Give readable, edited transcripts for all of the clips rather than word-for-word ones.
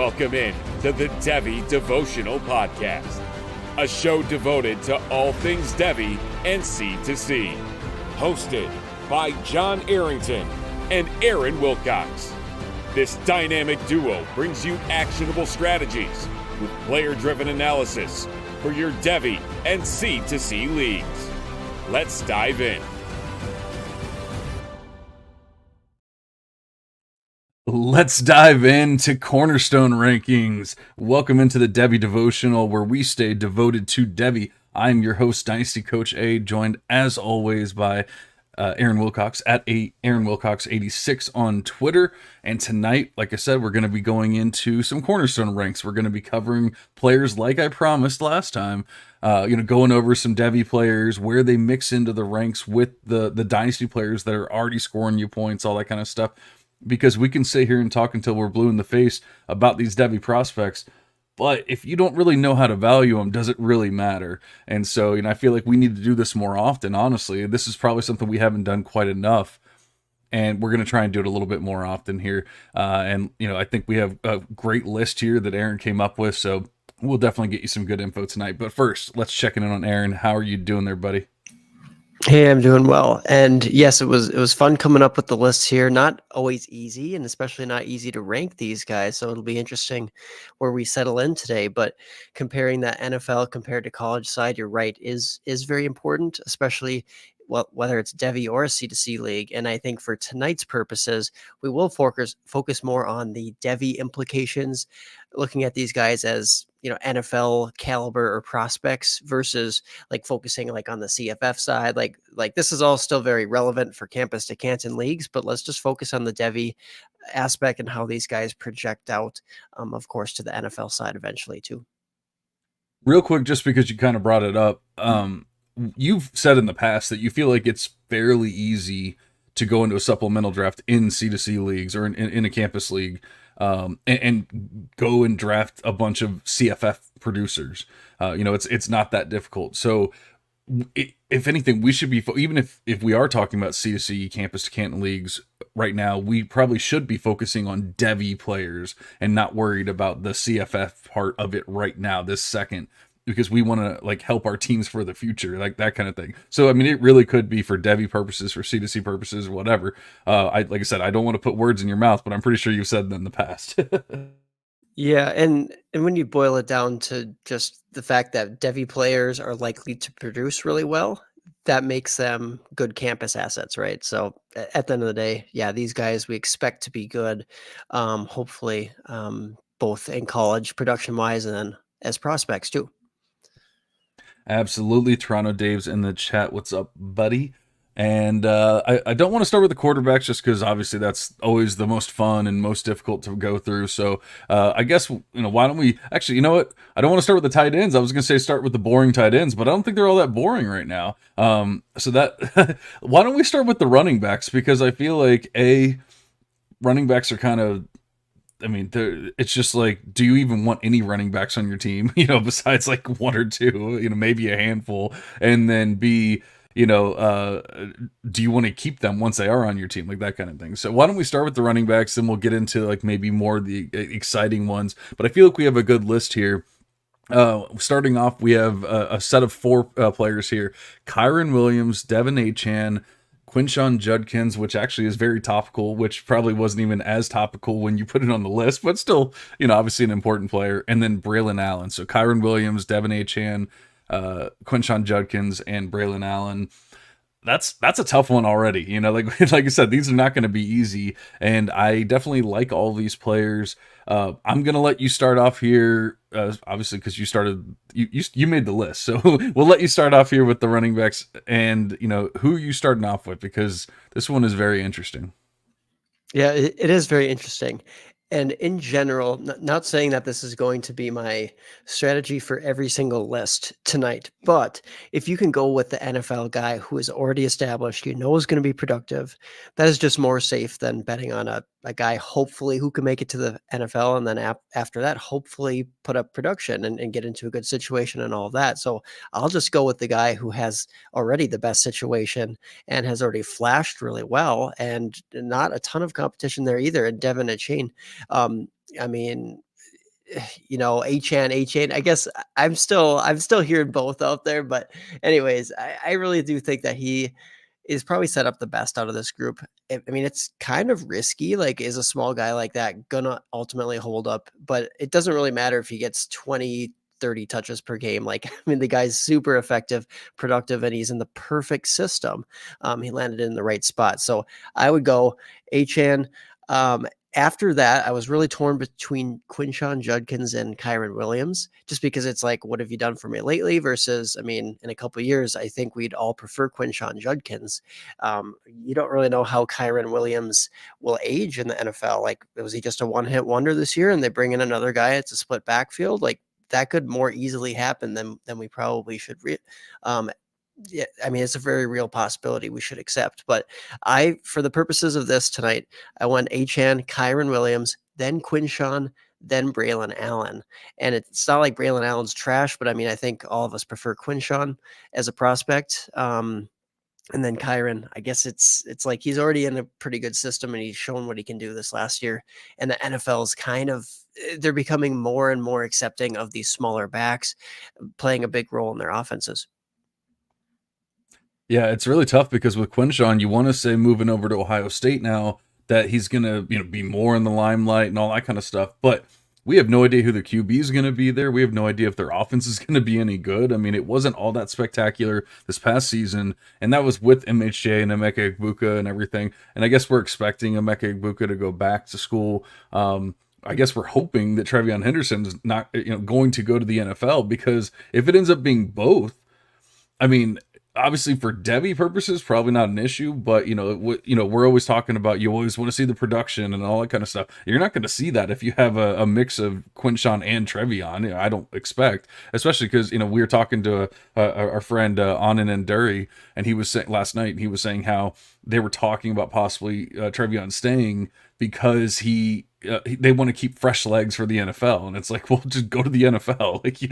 Welcome in to the Devy Devotional Podcast, a show devoted to all things Devy and C2C. Hosted by John Arrington and Aaron Wilcox. This dynamic duo brings you actionable strategies with player-driven analysis for your Devy and C2C leagues. Let's dive in. Let's dive into Cornerstone rankings. Welcome into the Devy Devotional, where we stay devoted to Devy. I'm your host, Dynasty Coach A, joined as always by Aaron Wilcox at Aaron Wilcox 86 on Twitter. And tonight, like I said, we're going to be going into some Cornerstone ranks. We're going to be covering players like I promised last time. Going over some Devy players, where they mix into the ranks with the Dynasty players that are already scoring you points, all that kind of stuff. Because we can sit here and talk until we're blue in the face about these Devy prospects, but if you don't really know how to value them, does it really matter? And so, I feel like we need to do this more often, honestly. This is probably something we haven't done quite enough, and we're going to try and do it a little bit more often here. I think we have a great list here that Aaron came up with, so we'll definitely get you some good info tonight. But first, let's check in on Aaron. How are you doing there, buddy? Hey, I'm doing well. And yes, it was fun coming up with the lists here. Not always easy, and especially not easy to rank these guys. So it'll be interesting where we settle in today. But comparing that NFL compared to college side, you're right, is very important, especially whether it's Devy or a C2C league. And I think for tonight's purposes, we will focus more on the Devy implications, looking at these guys as NFL caliber or prospects versus like focusing like on the CFF side. Like this is all still very relevant for campus to Canton leagues, but let's just focus on the Devy aspect and how these guys project out, of course, to the NFL side eventually too. Real quick, just because you kind of brought it up, you've said in the past that you feel like it's fairly easy to go into a supplemental draft in C2C leagues or in a campus league, and go and draft a bunch of CFF producers. It's not that difficult. So if anything, we should be, even if we are talking about C2C campus to Canton leagues right now, we probably should be focusing on Devy players and not worried about the CFF part of it right now, this second, because we want to help our teams for the future, like that kind of thing. So, it really could be for Devy purposes, for C2C purposes, or whatever. Like I said, I don't want to put words in your mouth, but I'm pretty sure you've said that in the past. Yeah, and when you boil it down to just the fact that Devy players are likely to produce really well, that makes them good campus assets, right? So at the end of the day, yeah, these guys we expect to be good, hopefully, both in college production wise and then as prospects too. Absolutely. Toronto Dave's in the chat. What's up, buddy? And I don't want to start with the quarterbacks just because obviously that's always the most fun and most difficult to go through. So I guess, why don't we actually, you know what? I don't want to start with the tight ends. I was going to say start with the boring tight ends, but I don't think they're all that boring right now. So that why don't we start with the running backs? Because I feel like running backs are kind of, it's just like, do you even want any running backs on your team? Besides like one or two, maybe a handful, and then B, do you want to keep them once they are on your team, like that kind of thing. So why don't we start with the running backs, then we'll get into like maybe more of the exciting ones. But I feel like we have a good list here. Starting off, we have a set of four players here: Kyron Williams, Devin Achane, Quinshon Judkins, which actually is very topical, which probably wasn't even as topical when you put it on the list, but still, obviously an important player. And then Braylon Allen. So Kyron Williams, Devin Achane, Quinshon Judkins, and Braylon Allen. That's a tough one already. Like I said, these are not going to be easy, and I definitely like all these players. I'm going to let you start off here, obviously, because you made the list. So we'll let you start off here with the running backs and, who you starting off with, because this one is very interesting. Yeah, it is very interesting. And in general, not saying that this is going to be my strategy for every single list tonight, but if you can go with the NFL guy who is already established, is going to be productive, that is just more safe than betting on a guy hopefully who can make it to the NFL and then after that hopefully put up production and get into a good situation and all of that. So I'll just go with the guy who has already the best situation and has already flashed really well, and not a ton of competition there either. And Devin Achane, I mean, Achan. I guess I'm still hearing both out there, but anyways, I really do think that he is probably set up the best out of this group. I mean, it's kind of risky. Like, is a small guy like that gonna ultimately hold up? But it doesn't really matter if he gets 20, 30 touches per game. Like, I mean, the guy's super effective, productive, and he's in the perfect system. He landed in the right spot. So I would go Achan. After that, I was really torn between Quinshawn Judkins and Kyron Williams, just because it's like, what have you done for me lately? Versus, I mean, in a couple of years, I think we'd all prefer Quinshawn Judkins. You don't really know how Kyron Williams will age in the NFL. Like, was he just a one-hit wonder this year, and they bring in another guy? It's a split backfield. Like, that could more easily happen than we probably should. Yeah, I mean, it's a very real possibility we should accept. But for the purposes of this tonight, I went Achan, Kyron Williams, then Quinshawn, then Braylon Allen. And it's not like Braylon Allen's trash, but I mean, I think all of us prefer Quinshawn as a prospect. And then Kyron, I guess it's like he's already in a pretty good system, and he's shown what he can do this last year. And the NFL is they're becoming more and more accepting of these smaller backs playing a big role in their offenses. Yeah, it's really tough because with Quinshawn, you want to say moving over to Ohio State now that he's going to, be more in the limelight and all that kind of stuff. But we have no idea who the QB is going to be there. We have no idea if their offense is going to be any good. I mean, it wasn't all that spectacular this past season, and that was with MHJ and Emeka Egbuka and everything. And I guess we're expecting Emeka Egbuka to go back to school. I guess we're hoping that Trevion Henderson's not, going to go to the NFL, because if it ends up being both, I mean, obviously for Devy purposes, probably not an issue, but we're always talking about, you always want to see the production and all that kind of stuff. You're not going to see that if you have a mix of Quinshawn and Trevion. I don't expect, especially because we were talking to our friend Anand Enduri, and he was saying last night, he was saying how they were talking about possibly Trevion staying because they want to keep fresh legs for the NFL, and it's like, well, just go to the NFL. Like, you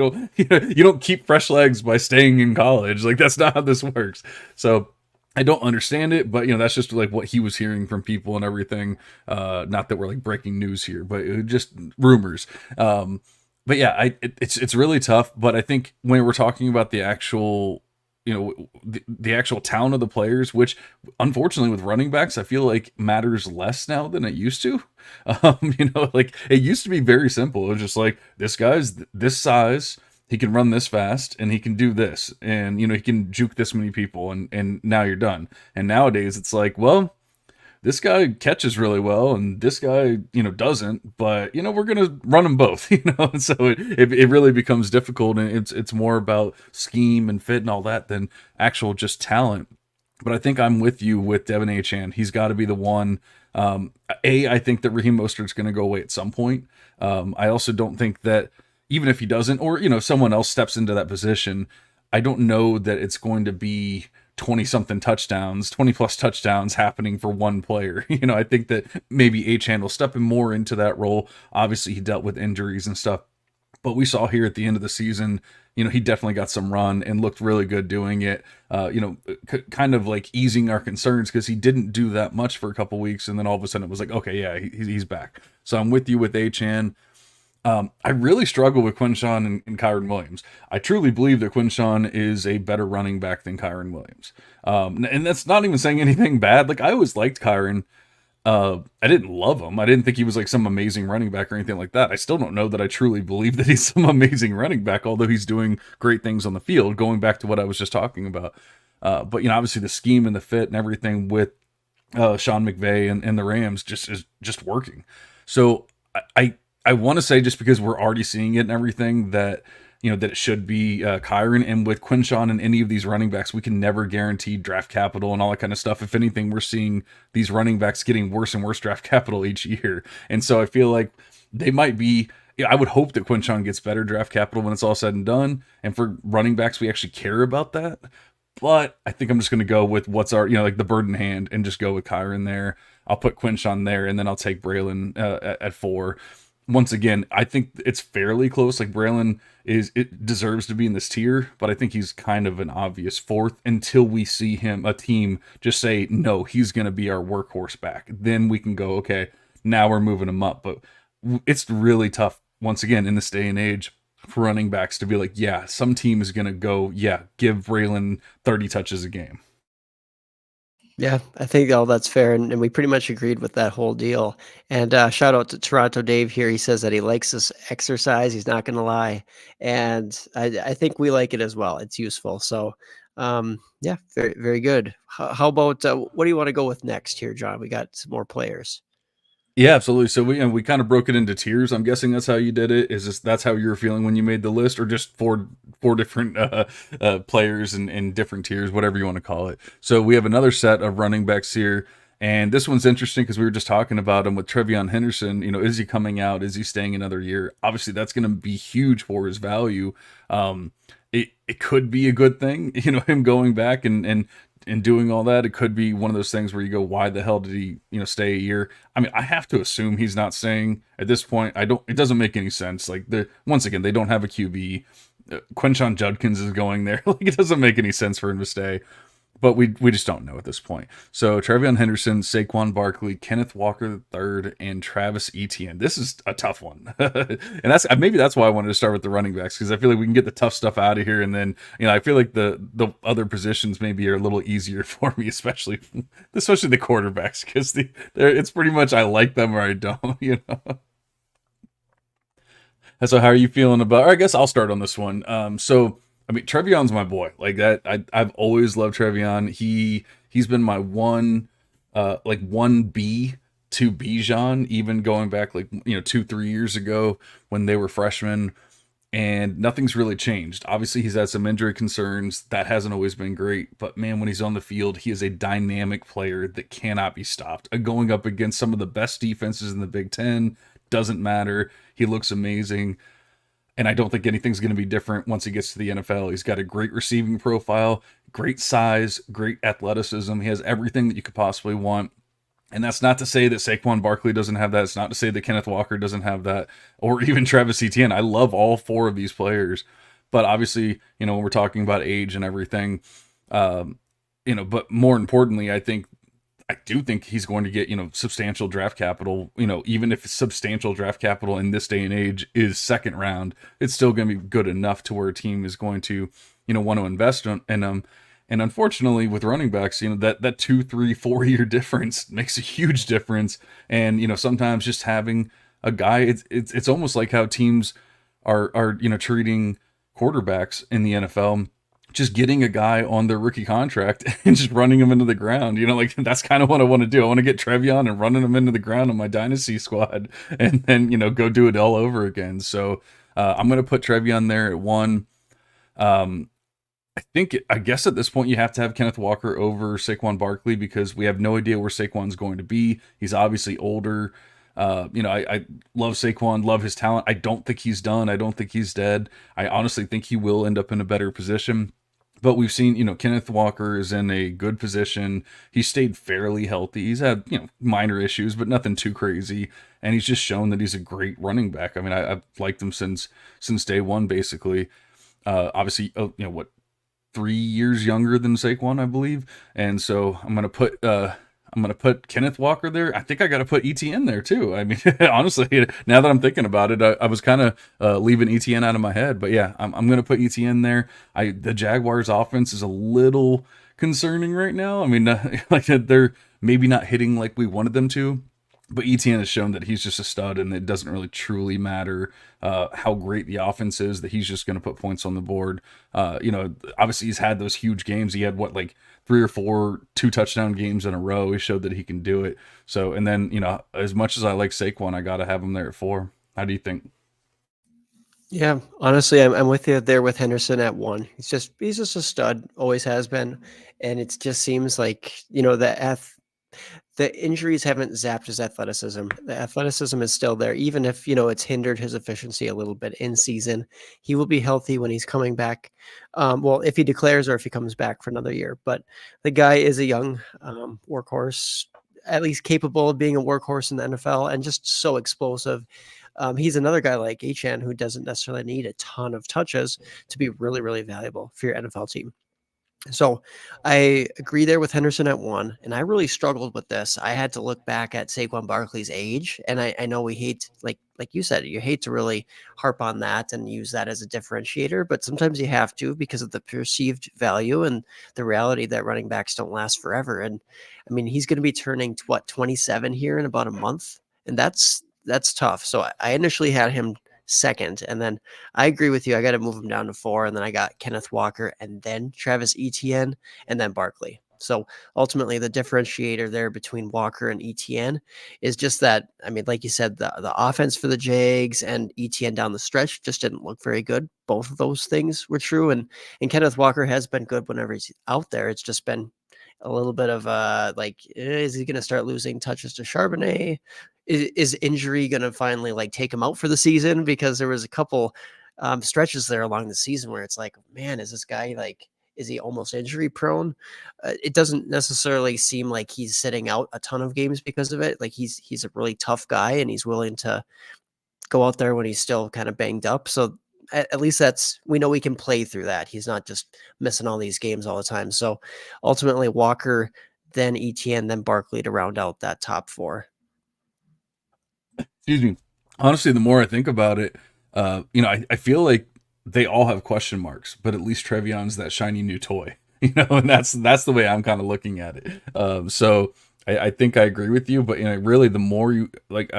don't keep fresh legs by staying in college. Like, that's not how this works. So I don't understand it, but that's just like what he was hearing from people and everything. Not that we're like breaking news here, but just rumors. But yeah, it's really tough. But I think when we're talking about the actual the actual talent of the players, which unfortunately with running backs, I feel like matters less now than it used to. Like it used to be very simple. It was just like, this guy's this size, he can run this fast, and he can do this, and he can juke this many people, and now you're done. And nowadays it's like, well, this guy catches really well, and this guy, doesn't, but, we're going to run them both, so it really becomes difficult, and it's more about scheme and fit and all that than actual just talent. But I think I'm with you with Devin Achan. He's got to be the one. I think that Raheem Mostert's going to go away at some point. I also don't think that even if he doesn't, or, someone else steps into that position, I don't know that it's going to be 20 plus touchdowns happening for one player. I think that maybe Achan will step in more into that role. Obviously he dealt with injuries and stuff, but we saw here at the end of the season, he definitely got some run and looked really good doing it. Kind of like easing our concerns, because he didn't do that much for a couple weeks, and then all of a sudden it was like, okay, yeah, he's back. So I'm with you with Achan. I really struggle with Quinshawn and Kyron Williams. I truly believe that Quinshawn is a better running back than Kyron Williams. And that's not even saying anything bad. Like, I always liked Kyron. I didn't love him. I didn't think he was like some amazing running back or anything like that. I still don't know that I truly believe that he's some amazing running back, although he's doing great things on the field, going back to what I was just talking about. But, obviously the scheme and the fit and everything with Sean McVay and the Rams is just working. So I want to say, just because we're already seeing it and everything, that that it should be Kyron. And with Quinshawn and any of these running backs, we can never guarantee draft capital and all that kind of stuff. If anything, we're seeing these running backs getting worse and worse draft capital each year. And so I feel like they might be. I would hope that Quinshawn gets better draft capital when it's all said and done. And for running backs, we actually care about that. But I think I'm just going to go with what's our, like the bird in hand, and just go with Kyron there. I'll put Quinshawn there, and then I'll take Braylon at 4. Once again, I think it's fairly close. Like, Braylon it deserves to be in this tier, but I think he's kind of an obvious 4th until we see a team just say, no, he's going to be our workhorse back. Then we can go, okay, now we're moving him up. But it's really tough once again, in this day and age, for running backs to be like, yeah, some team is going to go, yeah, give Braylon 30 touches a game. Yeah, I think all that's fair, and we pretty much agreed with that whole deal. And shout out to Toronto Dave here. He says that he likes this exercise. He's not going to lie, and I think we like it as well. It's useful. So, yeah, very very good. How about what do you want to go with next here, John? We got some more players. Yeah, absolutely. So we kind of broke it into tiers. I'm guessing that's how you did it. Is this that's how you were feeling when you made the list, or just four different players in different tiers, whatever you want to call it. So we have another set of running backs here, and this one's interesting because we were just talking about him with Trevion Henderson. You know, is he coming out? Is he staying another year? Obviously, that's going to be huge for his value. It could be a good thing, you know, him going back and doing all that. It could be one of those things where you go, why the hell did he, you know, stay a year? I mean, I have to assume he's not staying at this point. It doesn't make any sense. Like, once again, they don't have a QB. Quinshon Judkins is going there. Like, it doesn't make any sense for him to stay. But we just don't know at this point. So Trevion Henderson, Saquon Barkley, Kenneth Walker III, and Travis Etienne. This is a tough one, and maybe that's why I wanted to start with the running backs, because I feel like we can get the tough stuff out of here, and then, you know, I feel like the other positions maybe are a little easier for me, especially the quarterbacks, because it's pretty much I like them or I don't, you know. So how are you feeling about? Or I guess I'll start on this one. So I mean, Trevion's my boy. Like that, I've always loved Trevion. He's been my one B to Bijan, even going back, like, you know, 2-3 years ago when they were freshmen, and nothing's really changed. Obviously, he's had some injury concerns. That hasn't always been great, but man, when he's on the field, he is a dynamic player that cannot be stopped. Going up against some of the best defenses in the Big Ten, doesn't matter. He looks amazing. And I don't think anything's going to be different once he gets to the NFL. He's got a great receiving profile, great size, great athleticism. He has everything that you could possibly want. And that's not to say that Saquon Barkley doesn't have that. It's not to say that Kenneth Walker doesn't have that, or even Travis Etienne. I love all four of these players. But obviously, you know, when we're talking about age and everything, you know, but more importantly, I do think he's going to get, you know, substantial draft capital. You know, even if substantial draft capital in this day and age is second round, it's still going to be good enough to where a team is going to, you know, want to invest in them. And unfortunately, with running backs, you know, that 2, 3, 4 year difference makes a huge difference. And, you know, sometimes just having a guy, it's almost like how teams are, you know, treating quarterbacks in the NFL. Just getting a guy on their rookie contract and just running him into the ground. You know, like, that's kind of what I want to do. I want to get Trevion and running him into the ground on my dynasty squad, and then, you know, go do it all over again. So I'm going to put Trevion there at 1. I guess at this point you have to have Kenneth Walker over Saquon Barkley, because we have no idea where Saquon's going to be. He's obviously older. You know, I love Saquon, love his talent. I don't think he's done. I don't think he's dead. I honestly think he will end up in a better position. But we've seen, you know, Kenneth Walker is in a good position. He stayed fairly healthy. He's had, you know, minor issues, but nothing too crazy. And he's just shown that he's a great running back. I mean, I've liked him since day one, basically. Obviously, you know, what, 3 years younger than Saquon, I believe. And so I'm gonna put Kenneth Walker there. I think I got to put ETN there too. I mean, honestly, now that I'm thinking about it, I was kind of leaving ETN out of my head, but yeah, I'm going to put ETN there. The Jaguars offense is a little concerning right now. I mean, like, they're maybe not hitting like we wanted them to, but ETN has shown that he's just a stud, and it doesn't really truly matter how great the offense is, that he's just going to put points on the board. You know, obviously he's had those huge games. He had like 3 or 4 2-touchdown games in a row. He showed that he can do it. So, and then, you know, as much as I like Saquon, I got to have him there at 4. How do you think? Yeah, honestly, I'm with you there with Henderson at 1. He's just a stud, always has been, and it just seems like, you know, the injuries haven't zapped his athleticism. The athleticism is still there, even if, you know, it's hindered his efficiency a little bit in season. He will be healthy when he's coming back. Well, if he declares or if he comes back for another year. But the guy is a young workhorse, at least capable of being a workhorse in the NFL, and just so explosive. He's another guy like Achan who doesn't necessarily need a ton of touches to be really, really valuable for your NFL team. So I agree there with Henderson at 1, and I really struggled with this. I had to look back at Saquon Barkley's age, and I know we hate, like, like you said, you hate to really harp on that and use that as a differentiator, but sometimes you have to because of the perceived value and the reality that running backs don't last forever. And I mean, he's going to be turning what, 27 here in about a month, and that's tough. So I initially had him second, and then I agree with you. I got to move him down to 4, and then I got Kenneth Walker, and then Travis Etienne, and then Barkley. So ultimately, the differentiator there between Walker and Etienne is just that. I mean, like you said, the offense for the Jags and Etienne down the stretch just didn't look very good. Both of those things were true, and Kenneth Walker has been good whenever he's out there. It's just been a little bit of like, is he going to start losing touches to Charbonnet? Is injury going to finally like take him out for the season? Because there was a couple stretches there along the season where it's like, man, is this guy like, is he almost injury prone? It doesn't necessarily seem like he's sitting out a ton of games because of it. Like he's a really tough guy and he's willing to go out there when he's still kind of banged up. So at least we know we can play through that. He's not just missing all these games all the time. So ultimately Walker, then Etienne, then Barkley to round out that top 4. Excuse me. Honestly, the more I think about it, I feel like they all have question marks, but at least Trevion's that shiny new toy, and that's the way I'm kind of looking at it. So I think I agree with you, but really, the more you like,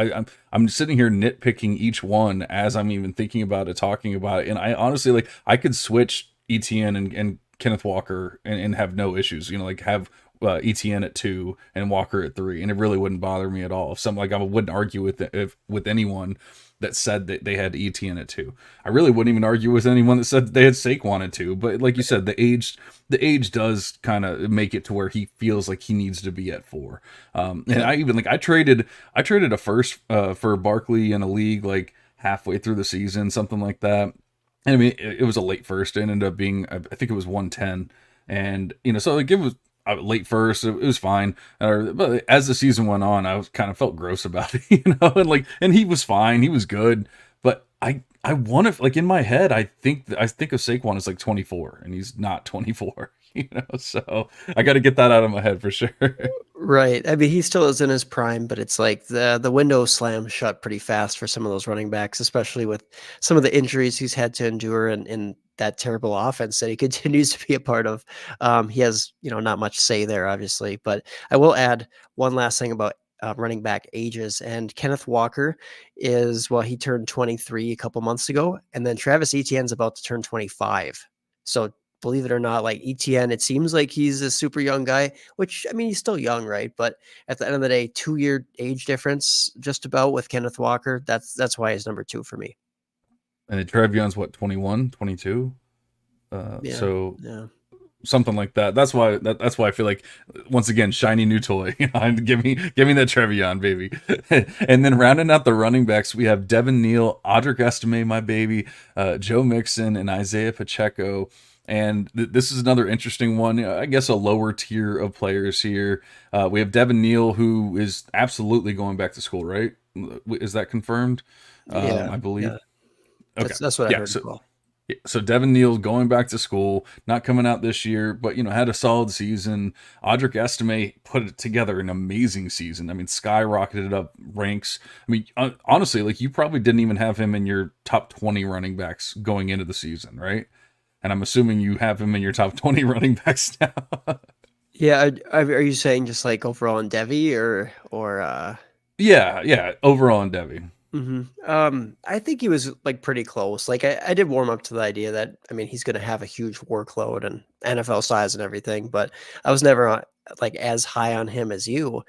I'm sitting here nitpicking each one as I'm even thinking about it, talking about it, and I honestly like I could switch Etienne and Kenneth Walker and have no issues, like have Etienne at 2 and Walker at 3, and it really wouldn't bother me at all. If I wouldn't argue with anyone that said that they had Etienne at 2. I really wouldn't even argue with anyone that said they had Saquon at 2. But like you said, the age does kind of make it to where he feels like he needs to be at 4. And I even I traded a first for Barkley in a league like halfway through the season, something like that. And I mean, it was a late first. It ended up being, I think it was 110, and so like it was late first. It was fine. But as the season went on, I was kind of felt gross about it, and he was fine. He was good. But I want to, like, in my head, I think of Saquon as like 24, and he's not 24, so I got to get that out of my head for sure. Right. I mean, he still is in his prime, but it's like the window slams shut pretty fast for some of those running backs, especially with some of the injuries he's had to endure in that terrible offense that he continues to be a part of. He has, not much say there, obviously. But I will add one last thing about running back ages. And Kenneth Walker he turned 23 a couple months ago, and then Travis Etienne's about to turn 25. So believe it or not, like Etienne, it seems like he's a super young guy, which, I mean, he's still young, right? But at the end of the day, 2-year age difference just about with Kenneth Walker. That's why he's number 2 for me. And Trevion's what, 21, 22? Yeah, so yeah. Something like that. That's why I feel like, once again, shiny new toy. Give me that Trevion, baby. And then rounding out the running backs, we have Devin Neal, Audric Estime, my baby, Joe Mixon, and Isaiah Pacheco. And this is another interesting one. I guess a lower tier of players here. We have Devin Neal, who is absolutely going back to school, right? Is that confirmed? Yeah, I believe. yeah. Okay. That's what I heard as well. So Devin Neal's going back to school, not coming out this year, but had a solid season. Audric Estime put together an amazing season. I mean, skyrocketed up ranks. I mean, honestly, like, you probably didn't even have him in your top 20 running backs going into the season, right? And I'm assuming you have him in your top 20 running backs now. Yeah, are you saying just like overall in Devy or Yeah, overall in Devy. I think he was like pretty close. Like I did warm up to the idea that, I mean, he's going to have a huge workload and NFL size and everything, but I was never like as high on him as you.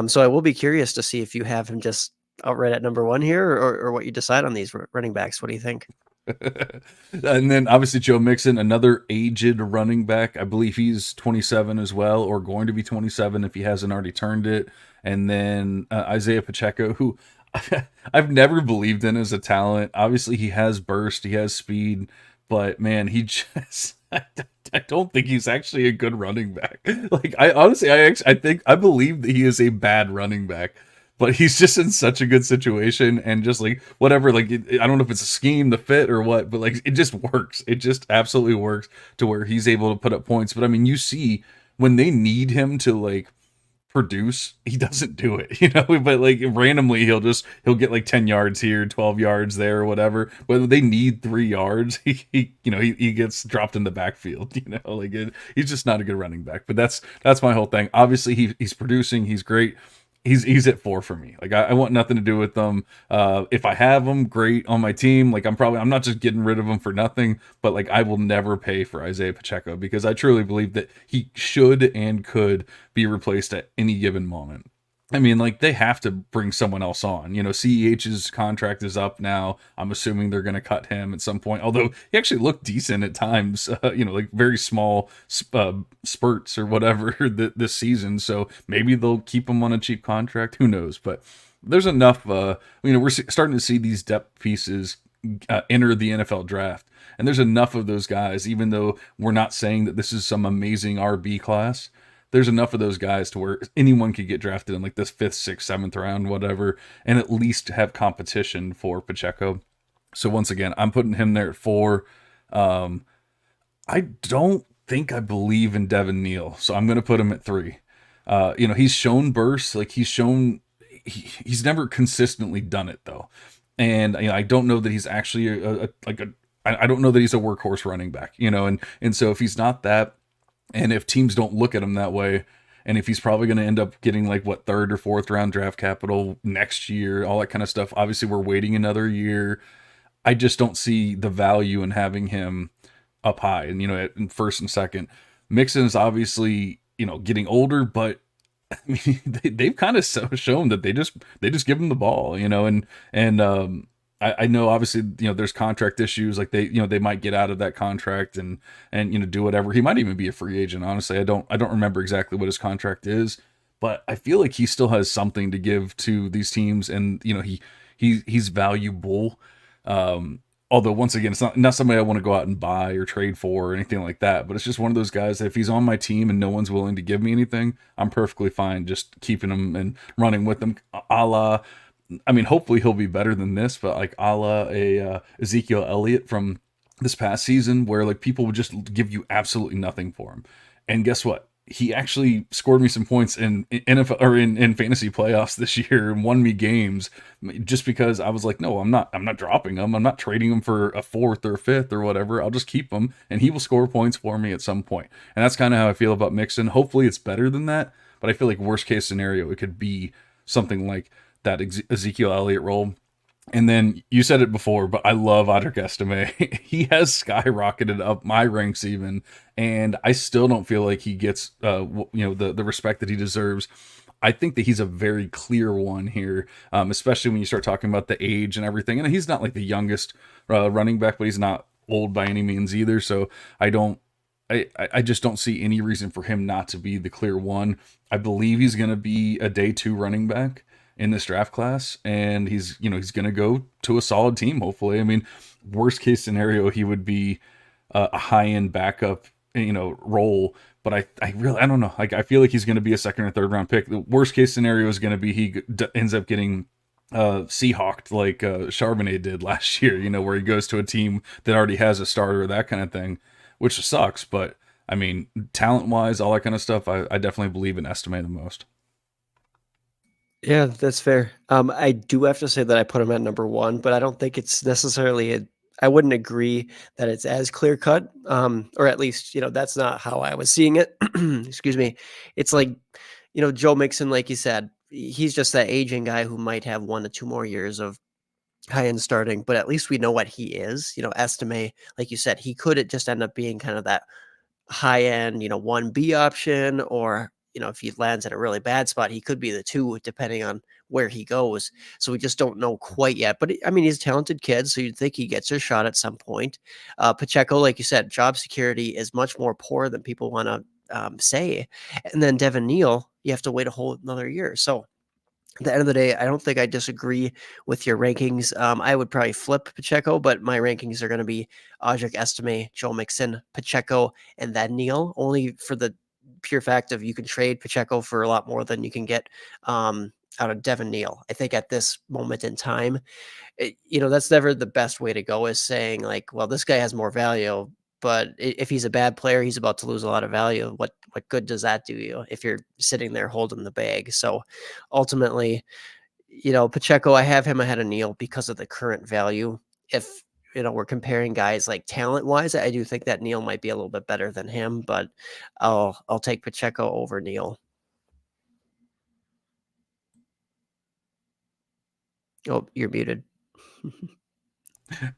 So I will be curious to see if you have him just outright at number 1 here, or what you decide on these running backs. What do you think? And then obviously Joe Mixon, another aged running back. I believe he's 27 as well, or going to be 27 if he hasn't already turned it. And then Isaiah Pacheco, who I've never believed in as a talent. Obviously, he has burst, he has speed, but man, he just I don't think he's actually a good running back. Like, I believe that he is a bad running back, but he's just in such a good situation, and just like whatever, like, I don't know if it's a scheme, the fit, or what, but like, it just works. It just absolutely works to where he's able to put up points. But I mean, you see when they need him to, like, produce, he doesn't do it, but like randomly he'll get like 10 yards here, 12 yards there or whatever. Whether they need 3 yards, he gets dropped in the backfield, he's just not a good running back. But that's my whole thing. Obviously he's producing, he's great. He's at 4 for me. Like I want nothing to do with them. If I have them, great on my team. Like I'm not just getting rid of them for nothing. But like I will never pay for Isaiah Pacheco because I truly believe that he should and could be replaced at any given moment. I mean, like they have to bring someone else on. CEH's contract is up now. I'm assuming they're going to cut him at some point. Although he actually looked decent at times, like very small spurts or whatever this season. So maybe they'll keep him on a cheap contract. Who knows? But there's enough. We're starting to see these depth pieces enter the NFL draft, and there's enough of those guys. Even though we're not saying that this is some amazing RB class, there's enough of those guys to where anyone could get drafted in like this 5th, 6th, 7th round, whatever, and at least have competition for Pacheco. So once again, I'm putting him there at 4. I don't think I believe in Devin Neal, so I'm going to put him at 3. He's shown bursts, like he's he's never consistently done it though. And I don't know that he's actually I don't know that he's a workhorse running back, and so if he's not that, and if teams don't look at him that way, and if he's probably going to end up getting like 3rd or 4th round draft capital next year, all that kind of stuff. Obviously, we're waiting another year. I just don't see the value in having him up high and in 1st and 2nd. Mixon is obviously getting older, but I mean they've kind of shown that they just give him the ball, and I know obviously there's contract issues, like they might get out of that contract and do whatever. He might even be a free agent. Honestly, I don't remember exactly what his contract is, but I feel like he still has something to give to these teams, and he's valuable. Although once again, it's not somebody I want to go out and buy or trade for or anything like that. But it's just one of those guys that if he's on my team and no one's willing to give me anything, I'm perfectly fine just keeping him and running with him, a la. I mean, hopefully he'll be better than this, but like a la Ezekiel Elliott from this past season, where like people would just give you absolutely nothing for him. And guess what? He actually scored me some points in NFL or in fantasy playoffs this year and won me games just because I was like, no, I'm not dropping him. I'm not trading him for a 4th or 5th or whatever. I'll just keep him and he will score points for me at some point. And that's kind of how I feel about Mixon. Hopefully it's better than that, but I feel like worst case scenario, it could be something like that Ezekiel Elliott role. And then you said it before, but I love Audric Estime. He has skyrocketed up my ranks even, and I still don't feel like he gets the respect that he deserves. I think that he's a very clear one here, especially when you start talking about the age and everything. And he's not like the youngest running back, but he's not old by any means either. So I just don't see any reason for him not to be the clear one. I believe he's going to be a day 2 running back in this draft class, and he's going to go to a solid team, hopefully. I mean, worst case scenario, he would be a high-end backup, role, but I don't know. Like, I feel like he's going to be a 2nd or 3rd round pick. The worst case scenario is going to be he ends up getting Seahawked like Charbonnet did last year, where he goes to a team that already has a starter, that kind of thing, which sucks. But I mean, talent-wise, all that kind of stuff, I definitely believe in Estime the most. Yeah, that's fair. I do have to say that I put him at number 1, but I don't think it's necessarily I wouldn't agree that it's as clear cut. Or at least, that's not how I was seeing it. Excuse me. It's like, Joe Mixon, like you said, he's just that aging guy who might have 1 to 2 more years of high end starting, but at least we know what he is. Estime, like you said, he could just end up being kind of that high end, 1B option, or if he lands at a really bad spot, he could be the 2 depending on where he goes. So we just don't know quite yet. But I mean, he's a talented kid, so you'd think he gets a shot at some point. Pacheco, like you said, job security is much more poor than people want to say. And then Devin Neal, you have to wait a whole another year. So at the end of the day, I don't think I disagree with your rankings. I would probably flip Pacheco, but my rankings are going to be Audric Estime, Joe Mixon, Pacheco, and then Neal, only for the pure fact of you can trade Pacheco for a lot more than you can get out of Devin Neal. I think at this moment in time, that's never the best way to go, is saying like, well, this guy has more value. but if he's a bad player, he's about to lose a lot of value. What good does that do you if you're sitting there holding the bag? So ultimately, Pacheco, I have him ahead of Neal because of the current value. If we're comparing guys like talent wise, I do think that Neal might be a little bit better than him, but I'll take Pacheco over Neal. Oh, you're muted.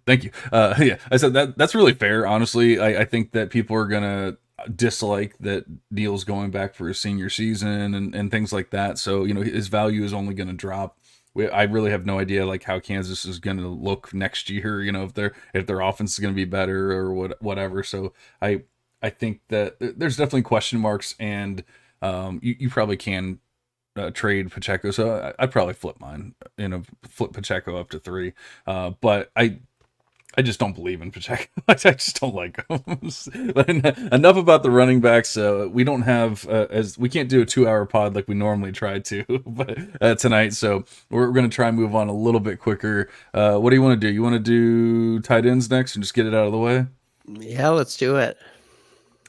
Thank you. Yeah, I said that's really fair. Honestly, I think that people are gonna dislike that Neal's going back for his senior season and things like that. So his value is only going to drop. I really have no idea like how Kansas is going to look next year. If their offense is going to be better or whatever. So I think that there's definitely question marks, and you probably can trade Pacheco. So I'd probably flip mine, flip Pacheco up to 3. But I just don't believe in Pacheco. I just don't like him. But enough about the running backs. We don't have we can't do a 2-hour pod like we normally try to, but tonight. So we're going to try and move on a little bit quicker. What do you want to do? You want to do tight ends next and just get it out of the way? Yeah, let's do it.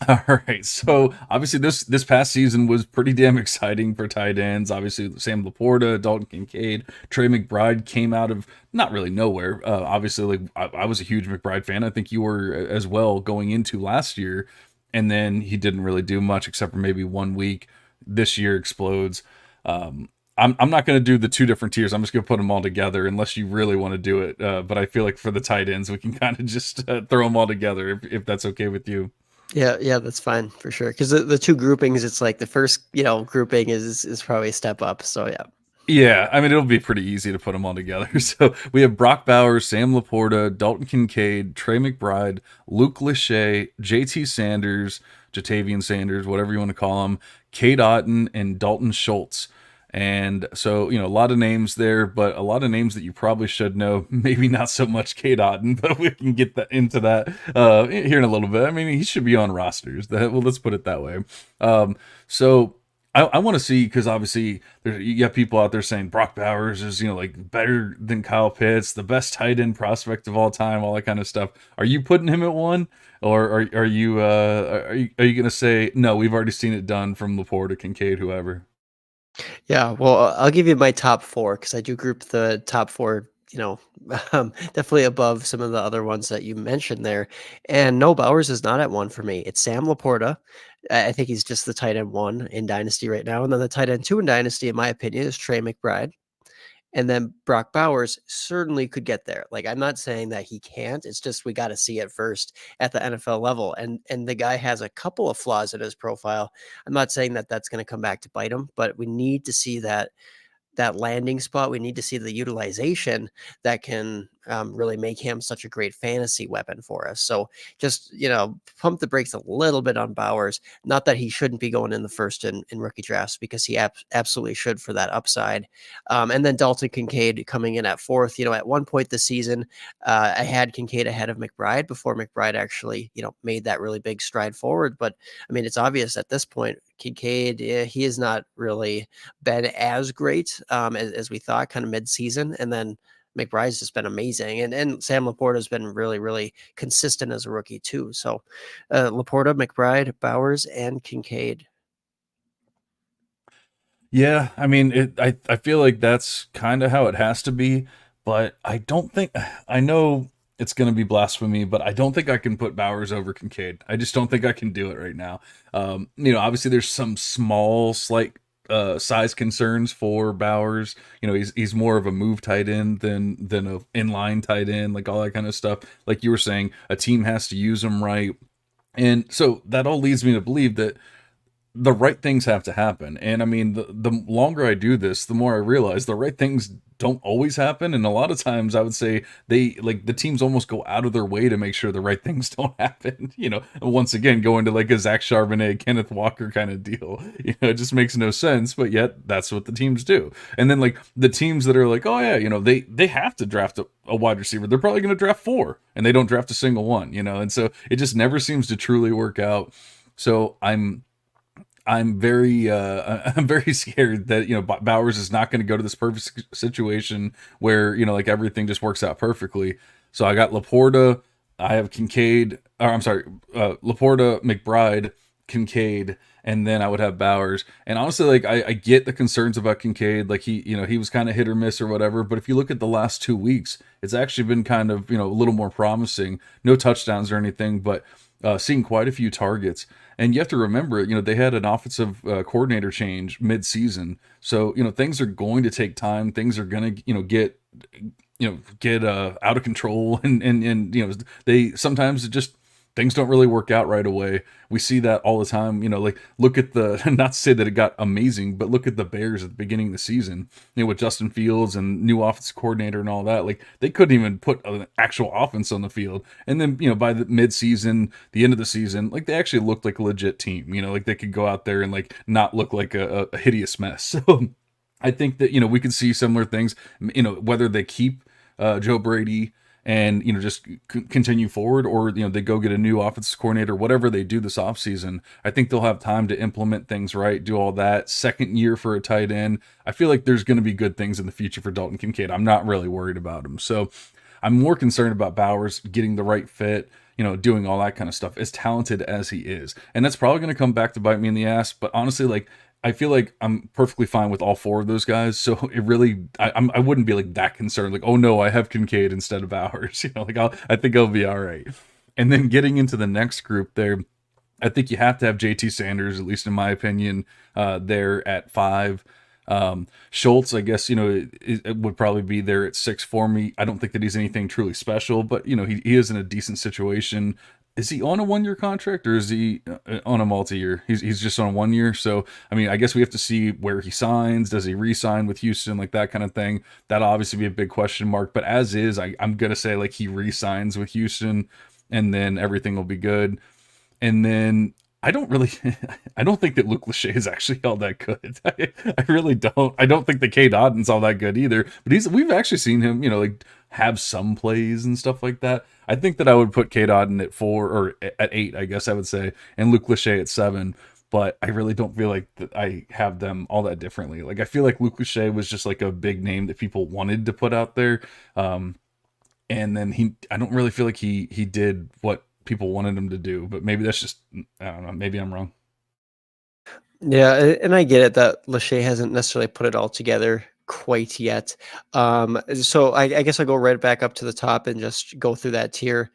All right. So obviously this past season was pretty damn exciting for tight ends. Obviously Sam Laporta, Dalton Kincaid, Trey McBride came out of not really nowhere. Obviously, like I was a huge McBride fan. I think you were as well going into last year, and then he didn't really do much except for maybe 1 week. This year explodes. I'm not going to do the 2 different tiers. I'm just going to put them all together unless you really want to do it. But I feel like for the tight ends, we can kind of just throw them all together if that's okay with you. Yeah, that's fine for sure. Because the 2 groupings, it's like the first grouping is probably a step up. So yeah. Yeah, I mean, it'll be pretty easy to put them all together. So we have Brock Bowers, Sam Laporta, Dalton Kincaid, Trey McBride, Luke Lachey, JT Sanders, Jatavian Sanders, whatever you want to call him, Cade Otton, and Dalton Schultz. And so, a lot of names there, but a lot of names that you probably should know. Maybe not so much Cade Otton, but we can get into that here in a little bit. I mean, he should be on rosters. Let's put it that way. So I want to see, because obviously you got people out there saying Brock Bowers is like better than Kyle Pitts, the best tight end prospect of all time, all that kind of stuff. Are you putting him at 1, or are you going to say no? We've already seen it done from Laporta, Kincaid, whoever. Yeah, well, I'll give you my top 4 because I do group the top 4, definitely above some of the other ones that you mentioned there. And no, Bowers is not at 1 for me. It's Sam Laporta. I think he's just the tight end 1 in Dynasty right now. And then the tight end 2 in Dynasty, in my opinion, is Trey McBride. And then Brock Bowers certainly could get there. Like, I'm not saying that he can't. It's just we got to see it first at the NFL level. And the guy has a couple of flaws in his profile. I'm not saying that that's going to come back to bite him, but we need to see that landing spot. We need to see the utilization that can really make him such a great fantasy weapon for us. So just, pump the brakes a little bit on Bowers. Not that he shouldn't be going in the first in rookie drafts, because he absolutely should for that upside. And then Dalton Kincaid coming in at 4th. At one point this season, I had Kincaid ahead of McBride before McBride actually, made that really big stride forward. But I mean, it's obvious at this point, Kincaid, he has not really been as great as we thought, kind of mid-season. And then McBride's just been amazing. And Sam Laporta has been really, really consistent as a rookie too. So Laporta, McBride, Bowers, and Kincaid. Yeah, I mean, I feel like that's kind of how it has to be, but I don't think, I know it's going to be blasphemy, but I don't think I can put Bowers over Kincaid. I just don't think I can do it right now. Obviously there's some small, slight size concerns for Bowers. He's more of a move tight end than a inline tight end, like all that kind of stuff. Like you were saying, a team has to use him right. And so that all leads me to believe that the right things have to happen. And I mean, the longer I do this, the more I realize the right things don't always happen. And a lot of times I would say the teams almost go out of their way to make sure the right things don't happen. Once again, going to like a Zach Charbonnet, Kenneth Walker kind of deal. It just makes no sense, but yet that's what the teams do. And then like the teams that are like, oh yeah, they have to draft a wide receiver. They're probably going to draft 4 and they don't draft a single one, and so it just never seems to truly work out. So I'm very scared that Bowers is not going to go to this perfect situation where like everything just works out perfectly. So I got Laporta, I have Kincaid, or I'm sorry, Laporta, McBride, Kincaid, and then I would have Bowers. And honestly, like I get the concerns about Kincaid, like he was kind of hit or miss or whatever. But if you look at the last 2 weeks, it's actually been kind of a little more promising. No touchdowns or anything, but seeing quite a few targets. And you have to remember, they had an offensive coordinator change mid-season, so things are going to take time. Things are going to get out of control, and they sometimes just things don't really work out right away. We see that all the time. Like look at the not to say that it got amazing, but look at the Bears at the beginning of the season. With Justin Fields and new offensive coordinator and all that, like they couldn't even put an actual offense on the field. And then by the mid-season, the end of the season, like they actually looked like a legit team. Like they could go out there and like not look like a hideous mess. So I think that we could see similar things. Whether they keep Joe Brady and just continue forward, or they go get a new offensive coordinator, whatever they do this offseason, I think they'll have time to implement things right, do all that. Second year for a tight end, I feel like there's going to be good things in the future for Dalton Kincaid. I'm not really worried about him. So I'm more concerned about Bowers getting the right fit, doing all that kind of stuff, as talented as he is. And that's probably going to come back to bite me in the ass. But honestly, like, I feel like I'm perfectly fine with all four of those guys. So it really, I wouldn't be like that concerned. Like, oh no, I have Kincaid instead of Bowers. I think I'll be all right. And then getting into the next group there, I think you have to have JT Sanders, at least in my opinion, there at 5. Schultz, I guess, it would probably be there at 6 for me. I don't think that he's anything truly special, but he is in a decent situation. Is he on a 1-year contract, or is he on a multi-year? He's just on a 1 year. So, I mean, I guess we have to see where he signs. Does he re-sign with Houston, like that kind of thing? That'll obviously be a big question mark. But as is, I'm going to say like he re-signs with Houston, and then everything will be good. And then I don't think that Luke Lachey is actually all that good. I really don't. I don't think that Cade Otton's all that good either. But we've actually seen him, like have some plays and stuff like that. I think that I would put Cade Otton at 4, or at 8, I guess I would say, and Luke Lachey at 7. But I really don't feel like that I have them all that differently. Like I feel like Luke Lachey was just like a big name that people wanted to put out there. And then I don't really feel like he did what people wanted him to do, but maybe that's just, I don't know, maybe I'm wrong. Yeah, and I get it that Lachey hasn't necessarily put it all together quite yet. So I guess I'll go right back up to the top and just go through that tier.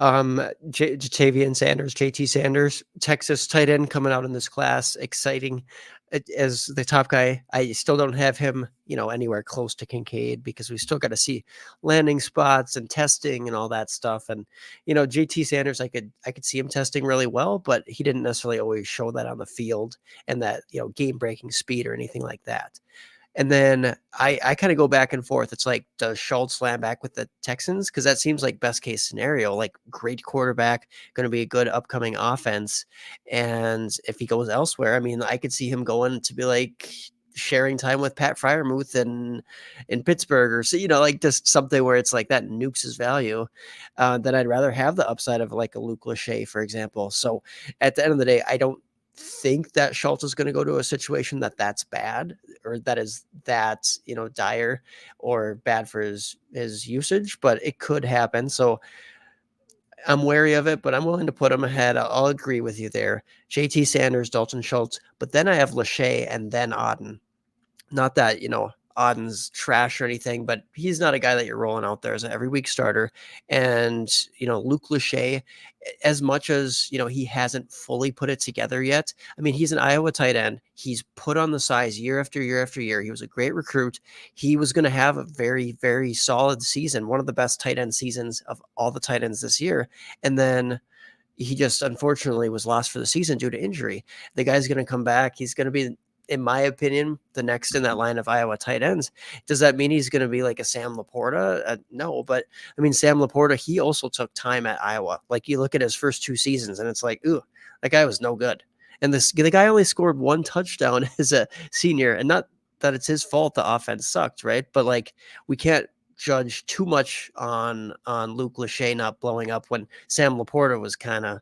Jatavian Sanders, JT Sanders, Texas tight end coming out in this class, exciting. As the top guy, I still don't have him, anywhere close to Kincaid, because we still got to see landing spots and testing and all that stuff. And JT Sanders, I could see him testing really well, but he didn't necessarily always show that on the field, and that game breaking speed or anything like that. And then I kind of go back and forth. It's like, does Schultz land back with the Texans? Because that seems like best case scenario, like great quarterback, going to be a good upcoming offense. And if he goes elsewhere, I mean, I could see him going to be like sharing time with Pat Freiermuth in Pittsburgh, or so, like just something where it's like that nukes his value. That I'd rather have the upside of like a Luke Lachey, for example. So at the end of the day, I don't think that Schultz is going to go to a situation that's bad, or that is dire or bad for his usage, but it could happen. So I'm wary of it, but I'm willing to put him ahead. I'll agree with you there. JT Sanders, Dalton Schultz, but then I have Lachey and then Auden. Not that, Auden's trash or anything, but he's not a guy that you're rolling out there as an every week starter. And, Luke Lachey, as much as, he hasn't fully put it together yet. I mean, he's an Iowa tight end. He's put on the size year after year after year. He was a great recruit. He was going to have a very, very solid season, one of the best tight end seasons of all the tight ends this year. And then he just unfortunately was lost for the season due to injury. The guy's going to come back. He's going to be, in my opinion, the next in that line of Iowa tight ends. Does that mean he's going to be like a Sam Laporta? No, but I mean, Sam Laporta, he also took time at Iowa. Like you look at his first 2 seasons and it's like, ooh, that guy was no good. And the guy only scored 1 touchdown as a senior, and not that it's his fault the offense sucked, right? But like, we can't judge too much on Luke Lachey not blowing up when Sam Laporta was kind of,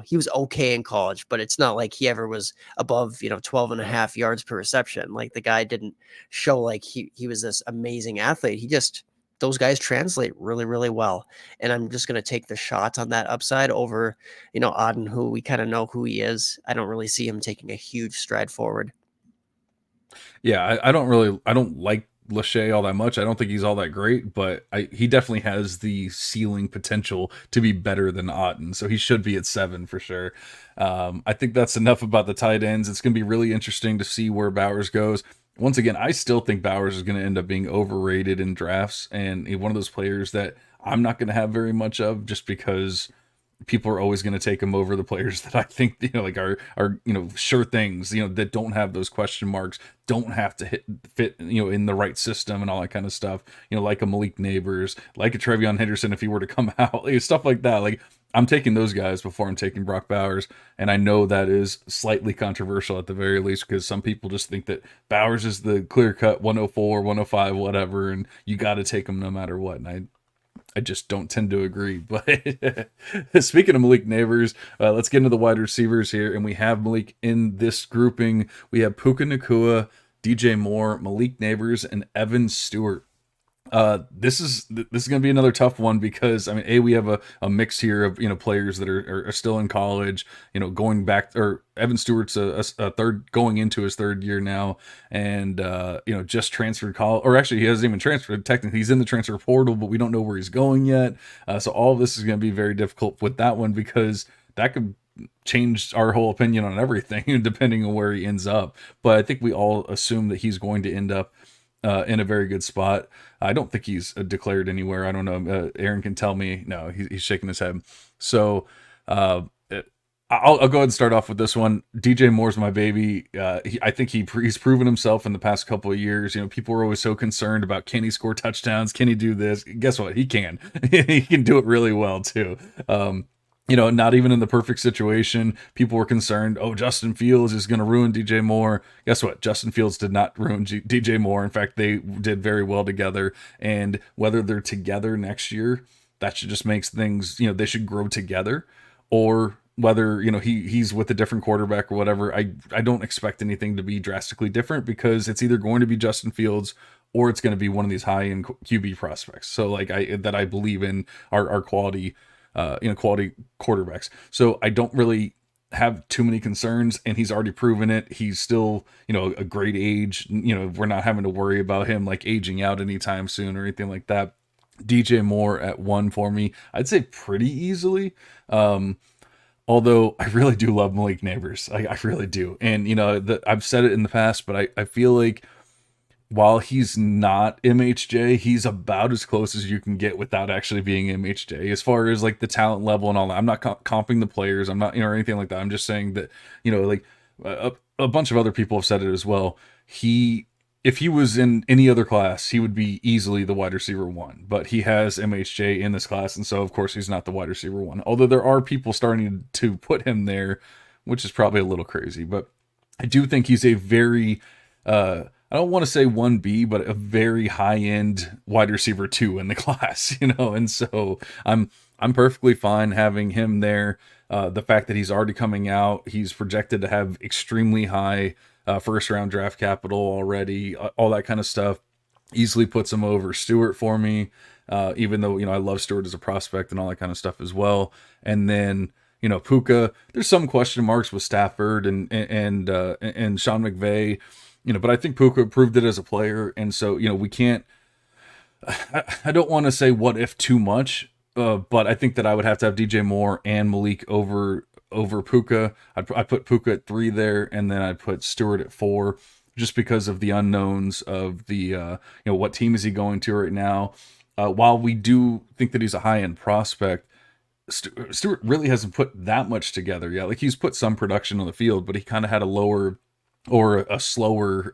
he was okay in college, but it's not like he ever was above, 12 and a half yards per reception. Like the guy didn't show like he was this amazing athlete. He just those guys translate really, really well. And I'm just going to take the shot on that upside over, Auden, who we kind of know who he is. I don't really see him taking a huge stride forward. Yeah, I don't like Lachey all that much. I don't think he's all that great, but he definitely has the ceiling potential to be better than Otten. So he should be at 7 for sure. I think that's enough about the tight ends. It's going to be really interesting to see where Bowers goes. Once again, I still think Bowers is going to end up being overrated in drafts and one of those players that I'm not going to have very much of just because people are always going to take him over the players that I think like are sure things that don't have those question marks, don't have to fit in the right system and all that kind of stuff, like a Malik Neighbors, like a Trevion Henderson if he were to come out, stuff like that. Like I'm taking those guys before I'm taking Brock Bowers, and I know that is slightly controversial at the very least because some people just think that Bowers is the clear cut 104 105 whatever, and you got to take him no matter what. And I just don't tend to agree. But speaking of Malik Neighbors, let's get into the wide receivers here. And we have Malik in this grouping. We have Puka Nacua, DJ Moore, Malik Neighbors, and Evan Stewart. This is going to be another tough one because we have a mix here of players that are still in college, going back, or Evan Stewart's a third, going into his third year now, and just transferred college, or actually he hasn't even transferred. Technically he's in the transfer portal, but we don't know where he's going yet. So all of this is going to be very difficult with that one because that could change our whole opinion on everything depending on where he ends up. But I think we all assume that he's going to end up in a very good spot. I don't think he's declared anywhere. I don't know. Aaron can tell me. No, he's shaking his head. So I'll go ahead and start off with this one. DJ Moore's my baby. I think he's proven himself in the past couple of years. People were always so concerned about, can he score touchdowns? Can he do this? Guess what? He can. He can do it really well too. Not even in the perfect situation, people were concerned, Justin Fields is going to ruin DJ Moore. Guess what? Justin Fields did not ruin DJ Moore. In fact, they did very well together. And whether they're together next year, that should just makes things, they should grow together. Or whether, he's with a different quarterback or whatever, I don't expect anything to be drastically different because it's either going to be Justin Fields or it's going to be one of these high-end QB prospects. So I believe in our quality quality quarterbacks. So I don't really have too many concerns, and he's already proven it. He's still, a great age. We're not having to worry about him like aging out anytime soon or anything like that. DJ Moore at 1 for me, I'd say pretty easily. Although I really do love Malik Neighbors. I really do. And, I've said it in the past, but I feel like while he's not MHJ, he's about as close as you can get without actually being MHJ as far as like the talent level and all that. I'm not comping the players. I'm not, or anything like that. I'm just saying that, a bunch of other people have said it as well. If he was in any other class, he would be easily the wide receiver 1, but he has MHJ in this class. And so of course he's not the wide receiver 1, although there are people starting to put him there, which is probably a little crazy, but I do think he's a very, I don't want to say 1B, but a very high-end wide receiver 2 in the class, and so I'm perfectly fine having him there. The fact that he's already coming out, he's projected to have extremely high first-round draft capital already, all that kind of stuff, easily puts him over Stewart for me, even though, I love Stewart as a prospect and all that kind of stuff as well. And then, Puka, there's some question marks with Stafford and Sean McVay, but I think Puka proved it as a player. And so, we can't, I don't want to say what if too much, but I think that I would have to have DJ Moore and Malik over Puka. I put Puka at 3 there, and then I put Stewart at 4, just because of the unknowns of the, what team is he going to right now? While we do think that he's a high-end prospect, Stewart really hasn't put that much together yet. Like, he's put some production on the field, but he kind of had a lower or a slower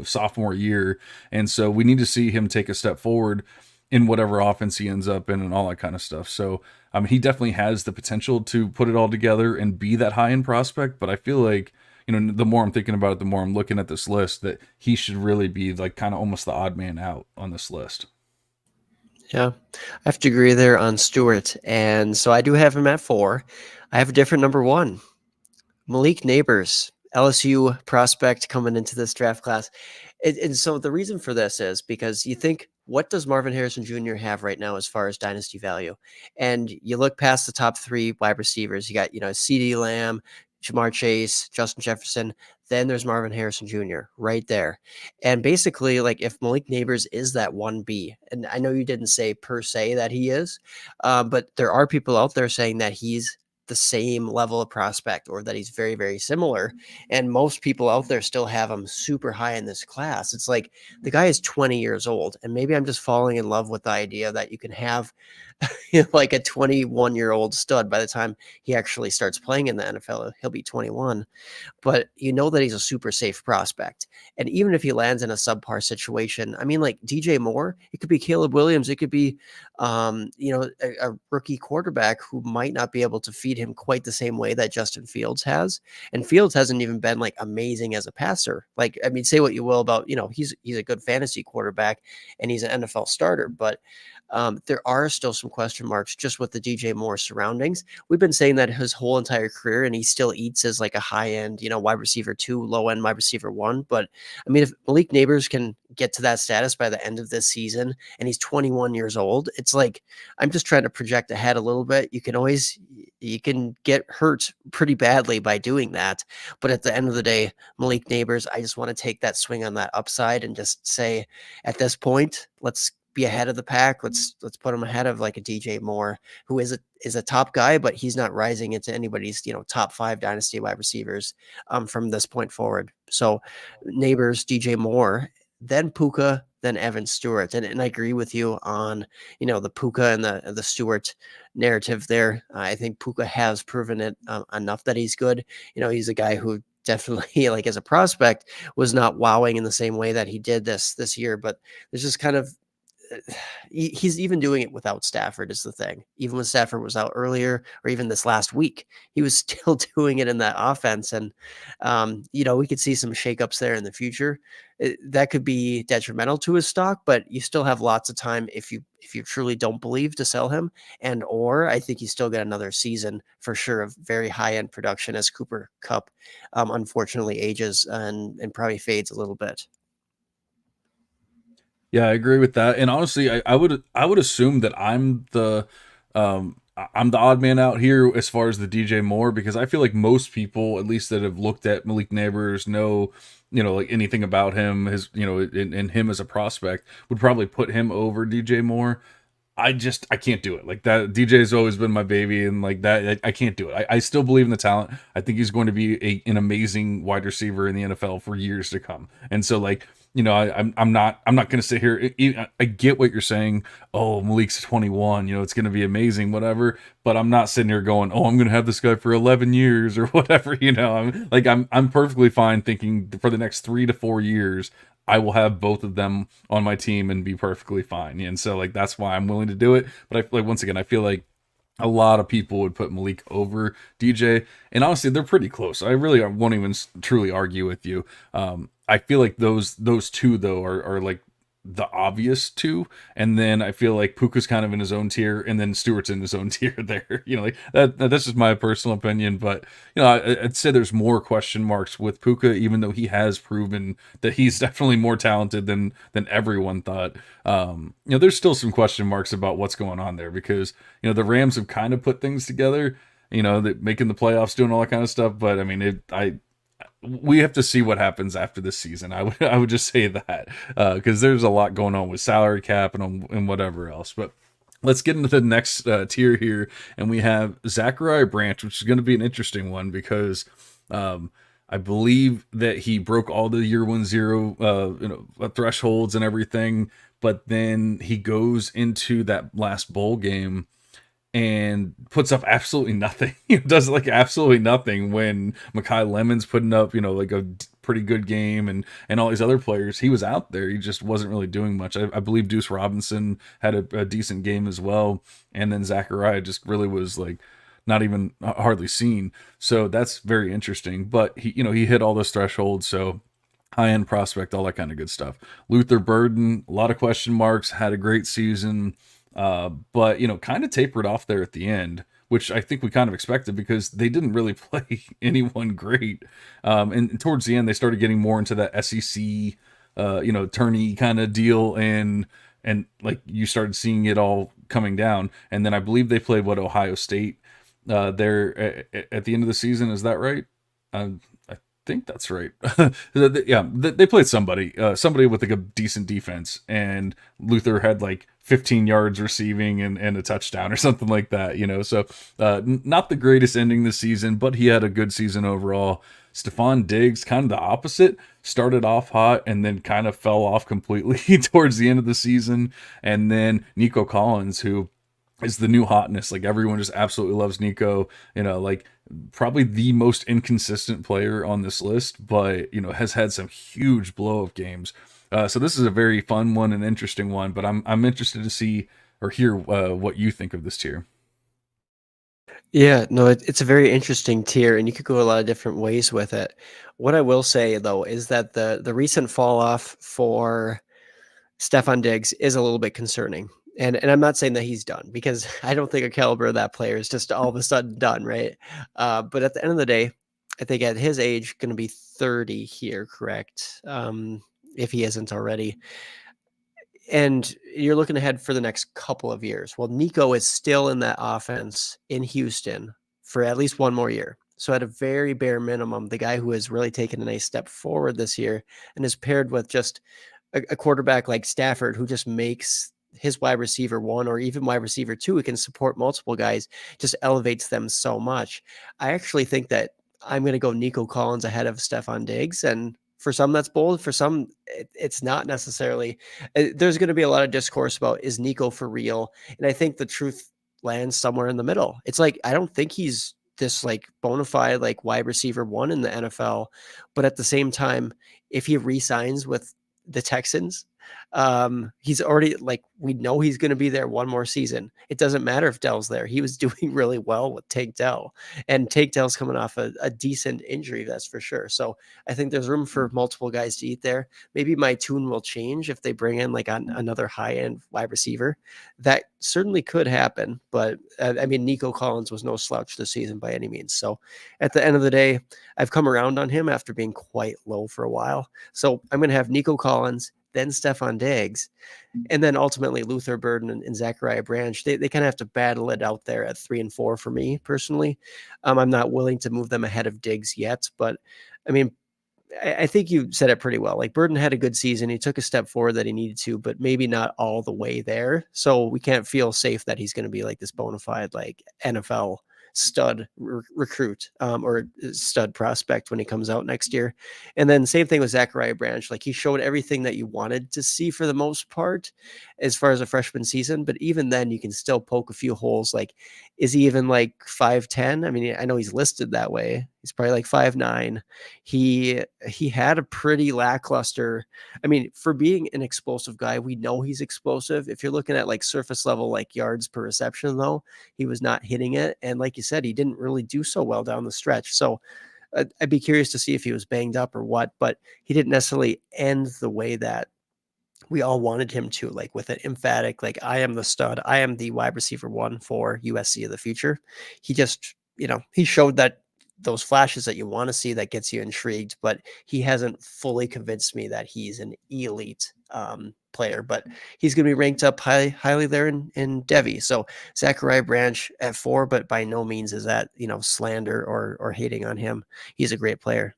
sophomore year, and so we need to see him take a step forward in whatever offense he ends up in and all that kind of stuff. So he definitely has the potential to put it all together and be that high-end prospect, but I feel like the more I'm thinking about it, the more I'm looking at this list, that he should really be like kind of almost the odd man out on this list. Yeah, I have to agree there on Stewart, and so I do have him at 4. I have a different number 1, Malik Neighbors LSU prospect coming into this draft class. And so the reason for this is because you think, what does Marvin Harrison Jr. have right now as far as dynasty value? And you look past the top 3 wide receivers. You got, CeeDee Lamb, Jamar Chase, Justin Jefferson. Then there's Marvin Harrison Jr. right there. And basically, like, if Malik Neighbors is that 1B, and I know you didn't say per se that he is, but there are people out there saying that he's the same level of prospect or that he's very, very similar. And most people out there still have him super high in this class. It's like the guy is 20 years old. And maybe I'm just falling in love with the idea that you can have like a 21-year-old stud by the time he actually starts playing in the NFL. He'll be 21, but you know that he's a super safe prospect. And even if he lands in a subpar situation, I mean, like DJ Moore, it could be Caleb Williams, it could be, a rookie quarterback who might not be able to feed him quite the same way that Justin Fields has. And Fields hasn't even been like amazing as a passer. Like, I mean, say what you will about, he's a good fantasy quarterback and he's an NFL starter, but there are still some question marks just with the DJ Moore surroundings. We've been saying that his whole entire career, and he still eats as like a high end, wide receiver 2, low end wide receiver 1. But I mean, if Malik Neighbors can get to that status by the end of this season and he's 21 years old, it's like, I'm just trying to project ahead a little bit. You can get hurt pretty badly by doing that. But at the end of the day, Malik Neighbors, I just want to take that swing on that upside and just say, at this point, let's be ahead of the pack. Let's put him ahead of like a DJ Moore, who is a top guy, but he's not rising into anybody's, top 5 dynasty wide receivers from this point forward. So Neighbors, DJ Moore, then Puka, then Evan Stewart. And I agree with you on, the Puka and the Stewart narrative there. I think Puka has proven it enough that he's good. He's a guy who definitely, like, as a prospect, was not wowing in the same way that he did this year, but there's just kind of, he's even doing it without Stafford is the thing. Even when Stafford was out earlier, or even this last week, he was still doing it in that offense. And, we could see some shakeups there in the future. That could be detrimental to his stock, but you still have lots of time if you truly don't believe to sell him. Or I think you still get another season for sure of very high end production as Cooper Kupp, unfortunately ages and probably fades a little bit. Yeah, I agree with that. And honestly, I would assume that I'm the odd man out here as far as the DJ Moore, because I feel like most people, at least that have looked at Malik Neighbors, know, like anything about him, his, and him as a prospect, would probably put him over DJ Moore. I can't do it. Like that, DJ's always been my baby, and like that, I can't do it. I still believe in the talent. I think he's going to be an amazing wide receiver in the NFL for years to come. And so, like, I'm not going to sit here. I get what you're saying. Oh, Malik's 21. It's going to be amazing, whatever. But I'm not sitting here going, oh, I'm going to have this guy for 11 years or whatever. I'm perfectly fine thinking for the next 3 to 4 years, I will have both of them on my team and be perfectly fine. And so, like, that's why I'm willing to do it. But once again, I feel like a lot of people would put Malik over DJ, and honestly, they're pretty close. I really won't even truly argue with you. I feel like those two though are like the obvious two, and then I feel like Puka's kind of in his own tier, and then Stewart's in his own tier there. Like that's just my personal opinion, but I'd say there's more question marks with Puka, even though he has proven that he's definitely more talented than everyone thought. There's still some question marks about what's going on there, because the Rams have kind of put things together, that making the playoffs, doing all that kind of stuff, but I mean, we have to see what happens after this season. I would just say that, because there's a lot going on with salary cap and whatever else. But let's get into the next tier here, and we have Zachariah Branch, which is going to be an interesting one, because I believe that he broke all the year 1-0 thresholds and everything, but then he goes into that last bowl game and puts up absolutely nothing. Does like absolutely nothing when Mekhi Lemon's putting up, like a pretty good game, and all these other players. He was out there. He just wasn't really doing much. I believe Deuce Robinson had a decent game as well. And then Zachariah just really was like not even hardly seen. So that's very interesting. But he hit all those thresholds. So high-end prospect, all that kind of good stuff. Luther Burden, a lot of question marks, had a great season. But kind of tapered off there at the end, which I think we kind of expected because they didn't really play anyone great. And towards the end, they started getting more into that SEC, tourney kind of deal, and like you started seeing it all coming down. And then I believe they played Ohio State there at the end of the season. Is that right? I think that's right. Yeah, they played somebody with like a decent defense, and Luther had like 15 yards receiving and a touchdown or something like that, So not the greatest ending this season, but he had a good season overall. Stephon Diggs, kind of the opposite, started off hot and then kind of fell off completely towards the end of the season. And then Nico Collins, who is the new hotness. Like everyone just absolutely loves Nico, like probably the most inconsistent player on this list, but has had some huge blow up games. So this is a very fun one and interesting one, but I'm interested to see or hear what you think of this tier. Yeah, no, it's a very interesting tier, and you could go a lot of different ways with it. What I will say though is that the recent fall off for Stephon Diggs is a little bit concerning. And I'm not saying that he's done, because I don't think a caliber of that player is just all of a sudden done, right? But at the end of the day, I think at his age, going to be 30 here, correct? If he isn't already. And you're looking ahead for the next couple of years. Well, Nico is still in that offense in Houston for at least one more year. So at a very bare minimum, the guy who has really taken a nice step forward this year and is paired with just a quarterback like Stafford, who just makes his wide receiver one or even wide receiver two, who can support multiple guys, just elevates them so much. I actually think that I'm going to go Nico Collins ahead of Stephon Diggs. And for some, that's bold. For some, it's not necessarily. There's going to be a lot of discourse about, is Nico for real? And I think the truth lands somewhere in the middle. It's like, I don't think he's this like bona fide like wide receiver one in the NFL, but at the same time, if he re-signs with the Texans, he's already, like, we know he's going to be there one more season. It doesn't matter if Dell's there. He was doing really well with Tank Dell, and Tank Dell's coming off a decent injury, that's for sure. So I think there's room for multiple guys to eat there. Maybe my tune will change if they bring in like another high end wide receiver. That certainly could happen, but I mean, Nico Collins was no slouch this season by any means. So at the end of the day, I've come around on him after being quite low for a while. So I'm going to have Nico Collins, then Stephon Diggs, and then ultimately Luther Burden and Zachariah Branch. They kind of have to battle it out there at 3 and 4 for me personally. I'm not willing to move them ahead of Diggs yet, but I mean, I think you said it pretty well. Like, Burden had a good season. He took a step forward that he needed to, but maybe not all the way there. So we can't feel safe that he's going to be like this bona fide, like NFL stud recruit or stud prospect when he comes out next year. And then same thing with Zachariah Branch. Like, he showed everything that you wanted to see for the most part as far as a freshman season. But even then, you can still poke a few holes. Like, is he even like 5'10"? I mean, I know he's listed that way. He's probably like 5'9". He had a pretty lackluster. I mean, for being an explosive guy, we know he's explosive. If you're looking at like surface level, like yards per reception, though, he was not hitting it. And like you said, he didn't really do so well down the stretch. So I'd be curious to see if he was banged up or what, but he didn't necessarily end the way that we all wanted him to, like with an emphatic, like, I am the stud, I am the wide receiver one for USC of the future. He just, he showed that those flashes that you want to see, that gets you intrigued, but he hasn't fully convinced me that he's an elite player. But he's going to be ranked up highly there in Devy. So Zachariah Branch at 4, but by no means is that slander or hating on him. He's a great player.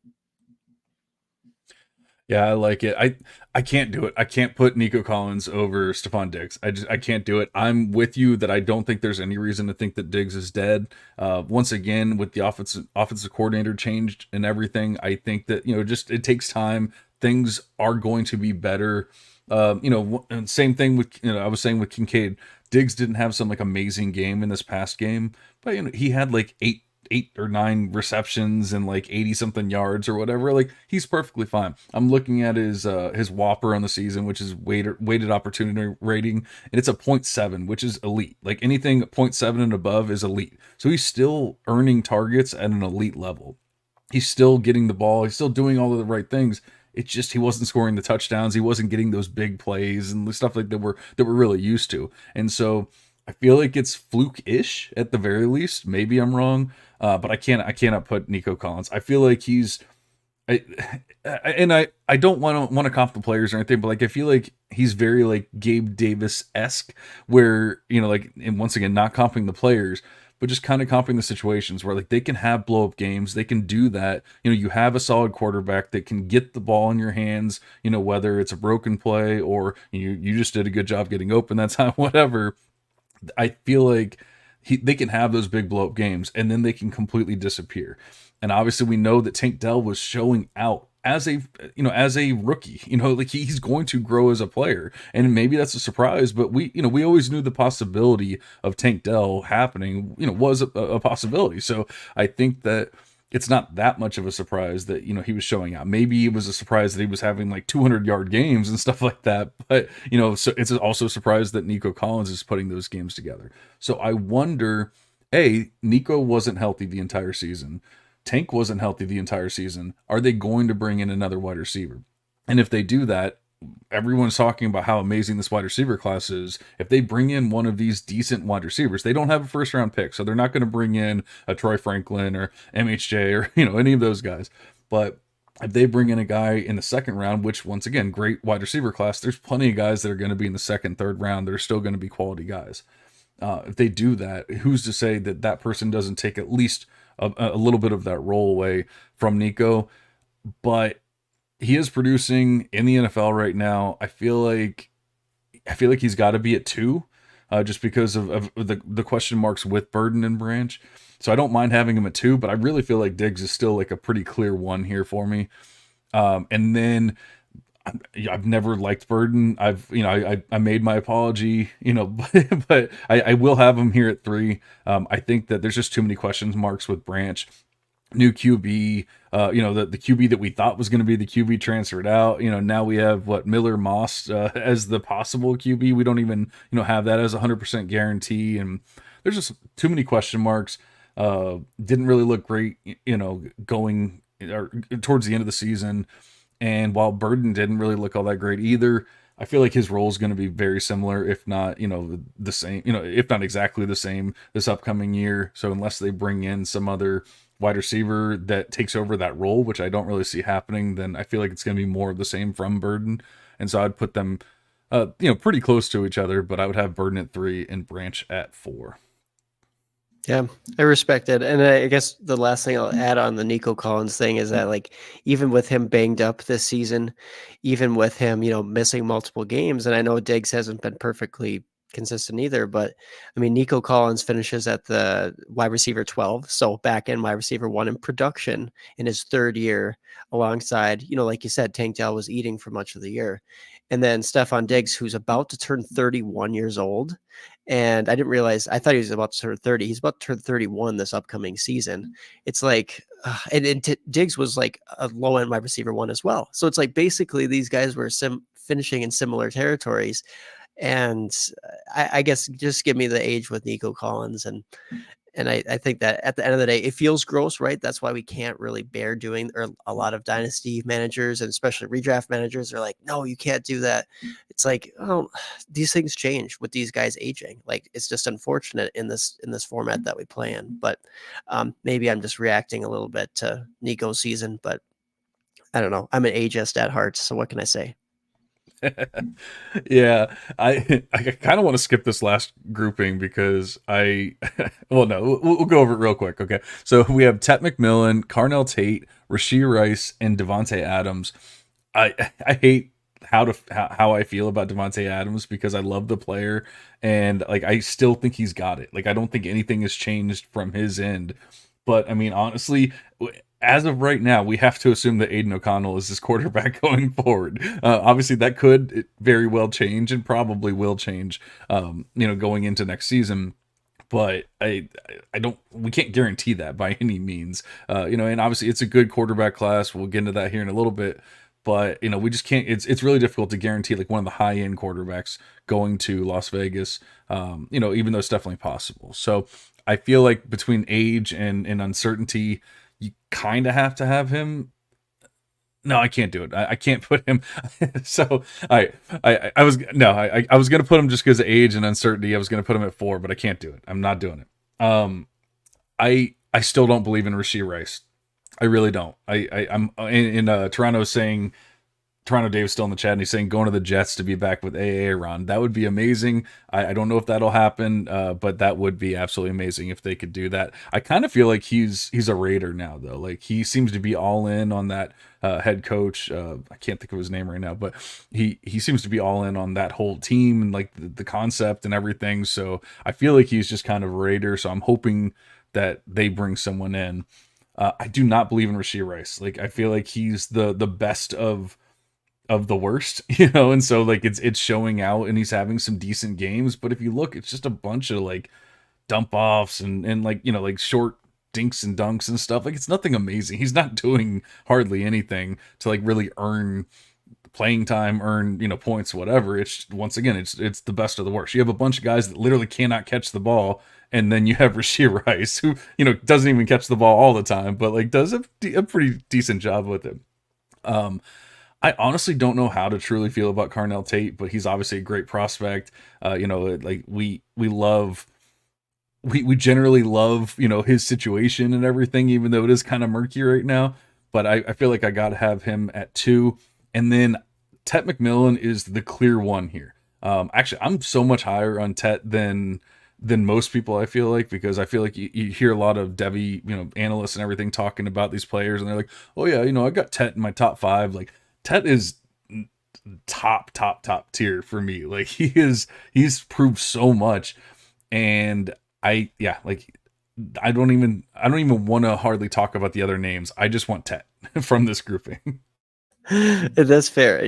Yeah, I like it. I can't do it. I can't put Nico Collins over Stephon Diggs. I can't do it. I'm with you that I don't think there's any reason to think that Diggs is dead. Once again, with the offensive coordinator changed and everything, I think that just it takes time. Things are going to be better. And same thing with I was saying with Kincaid. Diggs didn't have some like amazing game in this past game, but he had like eight or 9 receptions and like 80 something yards or whatever. Like, he's perfectly fine. I'm looking at his Whopper on the season, which is weighted opportunity rating, and it's a 0.7, which is elite. Like, anything 0.7 and above is elite. So he's still earning targets at an elite level. He's still getting the ball. He's still doing all of the right things. It's just he wasn't scoring the touchdowns. He wasn't getting those big plays and the stuff like that we're really used to. And so I feel like it's fluke-ish at the very least. Maybe I'm wrong, but I cannot put Nico Collins. I feel like I, I don't want to comp the players or anything, but like I feel like he's very like Gabe Davis esque, where like, and once again not comping the players, but just kind of comping the situations where like they can have blow up games, they can do that. You have a solid quarterback that can get the ball in your hands. Whether it's a broken play or you just did a good job getting open that time, whatever. I feel like they can have those big blow up games and then they can completely disappear. And obviously we know that Tank Dell was showing out as a rookie, like he's going to grow as a player, and maybe that's a surprise, but we always knew the possibility of Tank Dell happening, was a possibility. So I think that it's not that much of a surprise that he was showing out. Maybe it was a surprise that he was having like 200-yard games and stuff like that, but so it's also a surprise that Nico Collins is putting those games together. So I wonder, Nico wasn't healthy the entire season, Tank wasn't healthy the entire season. Are they going to bring in another wide receiver? And if they do that, everyone's talking about how amazing this wide receiver class is. If they bring in one of these decent wide receivers, they don't have a first round pick, so they're not going to bring in a Troy Franklin or MHJ or any of those guys. But if they bring in a guy in the second round, which once again, great wide receiver class, there's plenty of guys that are going to be in the second, third round. They're still going to be quality guys. If they do that, who's to say that that person doesn't take at least a little bit of that role away from Nico? But he is producing in the NFL right now. I feel like he's got to be at 2, just because of the question marks with Burden and Branch. So I don't mind having him at 2, but I really feel like Diggs is still like a pretty clear 1 here for me. And then I've never liked Burden. I made my apology, but I will have him here at 3. I think that there's just too many question marks with Branch. New QB, the QB that we thought was going to be the QB transferred out. Now we have Miller Moss as the possible QB. We don't even have that as 100% guarantee, and there's just too many question marks. Didn't really look great, going or towards the end of the season. And while Burden didn't really look all that great either, I feel like his role is going to be very similar, if not, the same, if not exactly the same this upcoming year. So unless they bring in some other wide receiver that takes over that role, which I don't really see happening, then I feel like it's going to be more of the same from Burden. And so I'd put them, pretty close to each other, but I would have Burden at 3 and Branch at 4. Yeah, I respect it. And I guess the last thing I'll add on the Nico Collins thing is that, like, even with him banged up this season, even with him, missing multiple games, and I know Diggs hasn't been perfectly consistent either, but I mean, Nico Collins finishes at the wide receiver 12, so back end wide receiver 1 in production in his 3rd year, alongside, like you said, Tank Dell was eating for much of the year. And then Stephon Diggs, who's about to turn 31 years old. And I didn't realize, I thought he was about to turn 30. He's about to turn 31 this upcoming season. It's like, and Diggs was like a low end wide receiver 1 as well. So it's like basically these guys were finishing in similar territories. And I guess just give me the age with Nico Collins. And I think that at the end of the day, it feels gross, right? That's why we can't really bear doing, or a lot of dynasty managers and especially redraft managers are like, no, you can't do that. It's like, oh, these things change with these guys aging. Like, it's just unfortunate in this format that we play in. But maybe I'm just reacting a little bit to Nico's season, but I don't know. I'm an ageist at heart, so what can I say? Yeah, I kind of want to skip this last grouping because well, no, we'll go over it real quick. Okay, so we have Tet McMillan, Carnell Tate, Rashee Rice, and Devontae Adams. I hate how I feel about Devontae Adams because I love the player and like I still think he's got it. Like I don't think anything has changed from his end. But I mean, honestly, as of right now, we have to assume that Aiden O'Connell is his quarterback going forward. Obviously, that could very well change and probably will change, going into next season. But I don't. We can't guarantee that by any means. And obviously, it's a good quarterback class. We'll get into that here in a little bit. But we just can't. It's really difficult to guarantee like one of the high end quarterbacks going to Las Vegas. Even though it's definitely possible. So I feel like between age and uncertainty, you kind of have to have him No, I can't do it. I can't put him. So I was no, I was gonna put him just because of age and uncertainty. I was gonna put him at 4, but I can't do it. I'm not doing it. I still don't believe in Rashee Rice. I really don't. I'm in Toronto saying Toronto Dave's still in the chat and he's saying going to the Jets to be back with Ron. That would be amazing. I don't know if that'll happen, but that would be absolutely amazing if they could do that. I kind of feel like he's a Raider now though. Like he seems to be all in on that head coach. I can't think of his name right now, but he seems to be all in on that whole team and like the concept and everything. So I feel like he's just kind of a Raider. So I'm hoping that they bring someone in. I do not believe in Rashee Rice. Like I feel like he's the best of the worst, and so like it's showing out and he's having some decent games, but if you look, it's just a bunch of like dump offs and like like short dinks and dunks and stuff. Like it's nothing amazing. He's not doing hardly anything to like really earn playing time, earn points, whatever. It's once again it's the best of the worst. You have a bunch of guys that literally cannot catch the ball, and then you have Rashee Rice who doesn't even catch the ball all the time, but like does a pretty decent job with it. I honestly don't know how to truly feel about Carnell Tate, but he's obviously a great prospect. Like we generally love, his situation and everything, even though it is kind of murky right now. But I feel like I got to have him at 2. And then Tet McMillan is the clear one here. Actually, I'm so much higher on Tet than most people, I feel like, because I feel like you hear a lot of Devy, analysts and everything talking about these players, and they're like, oh yeah, I got Tet in my top 5. Like, Tet is top tier for me. Like he's proved so much, and I don't even want to hardly talk about the other names. I just want Tet from this grouping. That's fair.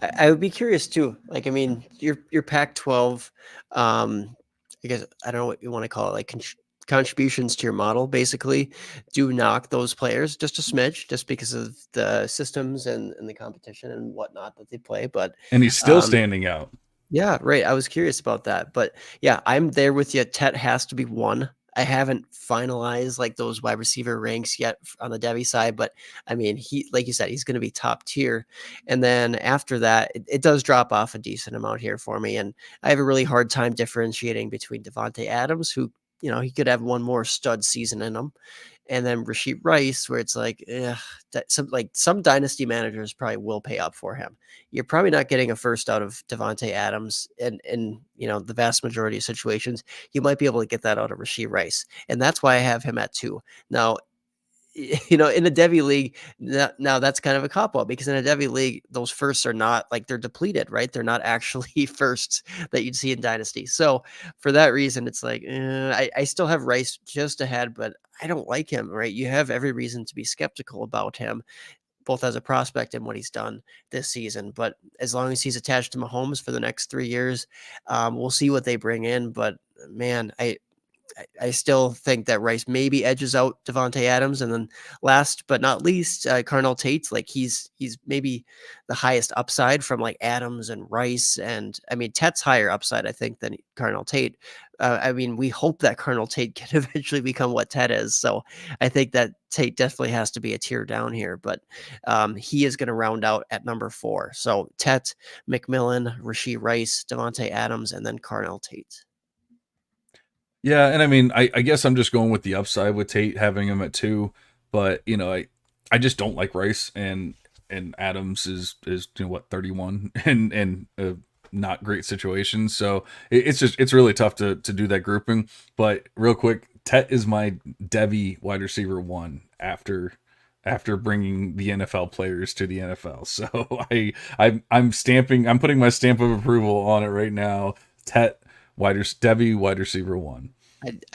I would be curious too. Like, I mean, your Pac-12, I guess I don't know what you want to call it, like contributions to your model, basically, do knock those players just a smidge, just because of the systems and the competition and whatnot that they play. But And he's still standing out. yeah, right. I was curious about that, but yeah, I'm there with you. Tet has to be 1. I haven't finalized like those wide receiver ranks yet on the Devy side, but I mean, he, like you said, he's going to be top tier. And then after that, it does drop off a decent amount here for me. And I have a really hard time differentiating between Devontae Adams, who, he could have one more stud season in him, and then Rashee Rice, where it's like, some dynasty managers probably will pay up for him. You're probably not getting a first out of Devontae Adams, and in the vast majority of situations, you might be able to get that out of Rashee Rice, and that's why I have him at 2. Now, in a Devy league, now that's kind of a cop-out, because in a Devy league, those firsts are not like, they're depleted, right? They're not actually firsts that you'd see in Dynasty. So for that reason, it's like, I still have Rice just ahead, but I don't like him, right? You have every reason to be skeptical about him, both as a prospect and what he's done this season. But as long as he's attached to Mahomes for the next 3 years, we'll see what they bring in. But man, I still think that Rice maybe edges out Devontae Adams, and then last but not least, Carnell Tate's like he's maybe the highest upside from like Adams and Rice, and I mean Tet's higher upside I think than Carnell Tate. I mean, we hope that Carnell Tate can eventually become what Tet is, so I think that Tate definitely has to be a tier down here, but he is going to round out at number 4. So Tet, McMillan, Rashee Rice, Devontae Adams, and then Carnell Tate. Yeah, and I mean, I guess I'm just going with the upside with Tate having him at 2, but I just don't like Rice, and Adams is 31 and not great situation, so it's really tough to do that grouping. But real quick, Tet is my Devy wide receiver 1 after bringing the NFL players to the NFL. So I'm putting my stamp of approval on it right now. Tet Devy wide receiver 1.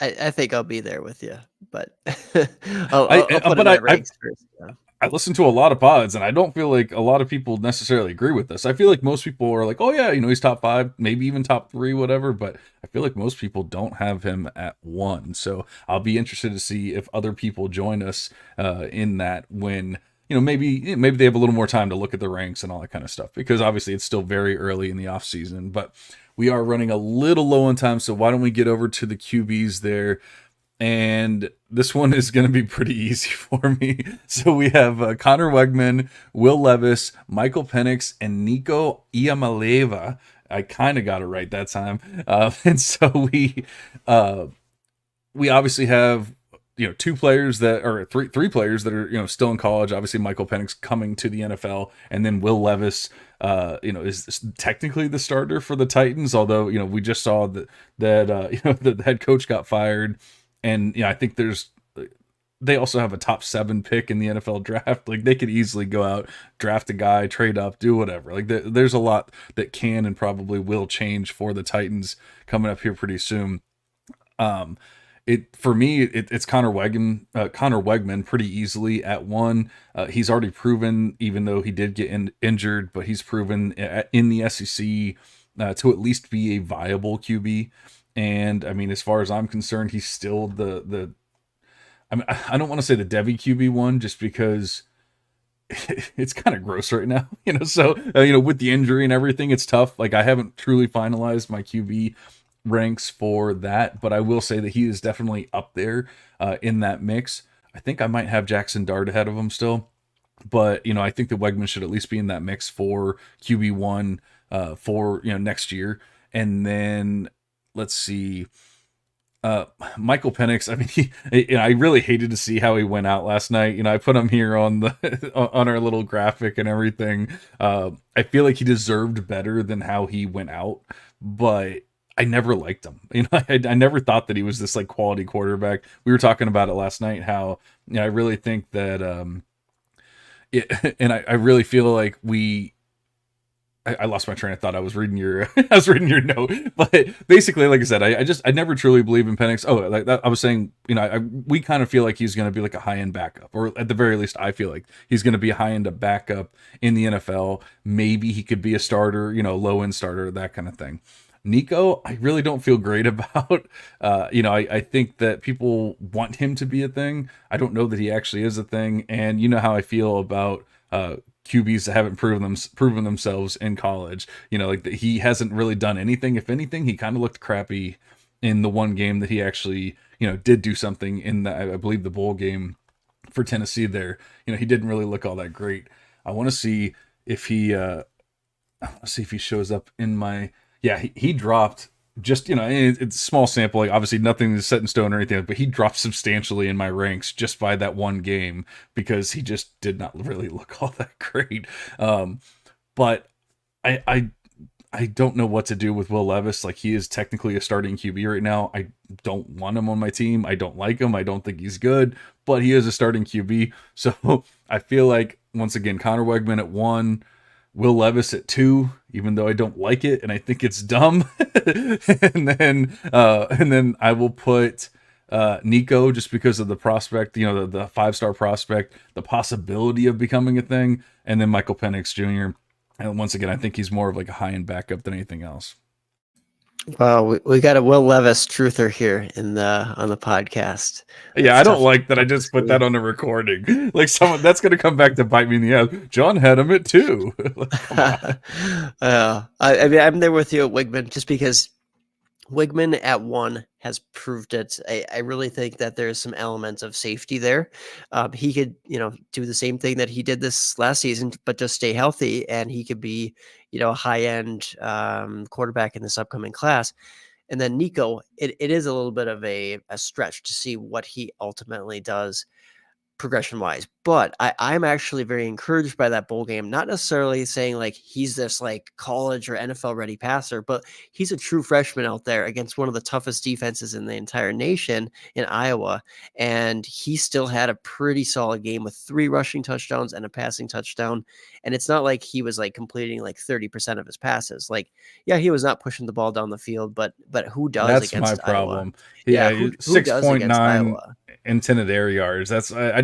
I think I'll be there with you, but I'll put in my ranks first. Yeah. I listen to a lot of pods, and I don't feel like a lot of people necessarily agree with this. I feel like most people are like, oh yeah, he's top 5, maybe even top 3, whatever. But I feel like most people don't have him at 1. So I'll be interested to see if other people join us in that when, maybe they have a little more time to look at the ranks and all that kind of stuff, because obviously it's still very early in the off season, but we are running a little low on time. So why don't we get over to the QBs there? and this one is going to be pretty easy for me. So we have Connor Wegman, Will Levis, Michael Penix, and Nico Iamaleva. I kind of got it right that time. And so we obviously have two players that or three players that are still in college. Obviously Michael Penix coming to the NFL, and then Will Levis is technically the starter for the Titans, although we just saw that the head coach got fired. And I think they also have a top 7 pick in the NFL draft. Like, they could easily go out, draft a guy, trade up, do whatever. Like, there's a lot that can and probably will change for the Titans coming up here pretty soon. For me, it's Connor Wegman pretty easily at 1. He's already proven, even though he did get injured, but he's proven in the SEC to at least be a viable QB. And I mean, as far as I'm concerned, he's still I don't want to say the Devy QB1 just because it's kind of gross right now, so with the injury and everything, it's tough. Like, I haven't truly finalized my QB ranks for that, but I will say that he is definitely up there in that mix. I think I might have Jackson Dart ahead of him still, but I think that Wegman should at least be in that mix for QB1 for next year. And then let's see, Michael Penix. I mean, I really hated to see how he went out last night. I put him here on the on our little graphic and everything. I feel like he deserved better than how he went out, but I never liked him. I never thought that he was this like quality quarterback. We were talking about it last night, how I really think that and I really feel like I lost my train of thought. I was reading your note, but basically, like I said, I never truly believe in Penix. Oh, like that, I was saying, we kind of feel like he's going to be like a high end backup, or at the very least, I feel like he's going to be a high end backup in the NFL. Maybe he could be a starter, low end starter, that kind of thing. Nico, I really don't feel great about. I think that people want him to be a thing. I don't know that he actually is a thing, and you know how I feel about QBs that haven't proven themselves in college. Like he hasn't really done anything. If anything, he kind of looked crappy in the one game that he actually, did do something in I believe the bowl game for Tennessee there. He didn't really look all that great. I want to see if he shows up in my, he dropped just, it's a small sample, like obviously nothing is set in stone or anything, but he dropped substantially in my ranks just by that one game because he just did not really look all that great. But I don't know what to do with Will Levis. Like, he is technically a starting QB right now. I don't want him on my team. I don't like him. I don't think he's good, but he is a starting QB. So I feel like, once again, Connor Wegman at 1, Will Levis at 2, even though I don't like it and I think it's dumb. and then I will put Nico, just because of the prospect, the 5-star prospect, the possibility of becoming a thing, and then Michael Penix Jr. And once again, I think he's more of like a high-end backup than anything else. Wow, we got a Will Levis truther here on the podcast. Yeah, I don't like that. I just put that on the recording. Like, that's going to come back to bite me in the ass. John had him at 2. I mean, I'm there with you at Wigman, just because Wigman at 1 has proved it. I really think that there's some elements of safety there. He could, do the same thing that he did this last season, but just stay healthy, and he could be, a high-end quarterback in this upcoming class. And then Nico, it is a little bit of a stretch to see what he ultimately does progression-wise. But I'm actually very encouraged by that bowl game. Not necessarily saying like he's this like college or NFL ready passer, but he's a true freshman out there against one of the toughest defenses in the entire nation in Iowa. And he still had a pretty solid game with 3 rushing touchdowns and a passing touchdown. And it's not like he was like completing like 30% of his passes. Like, yeah, he was not pushing the ball down the field, but who does? That's against my problem. Iowa? Yeah, who 6.9 intended air yards. That's I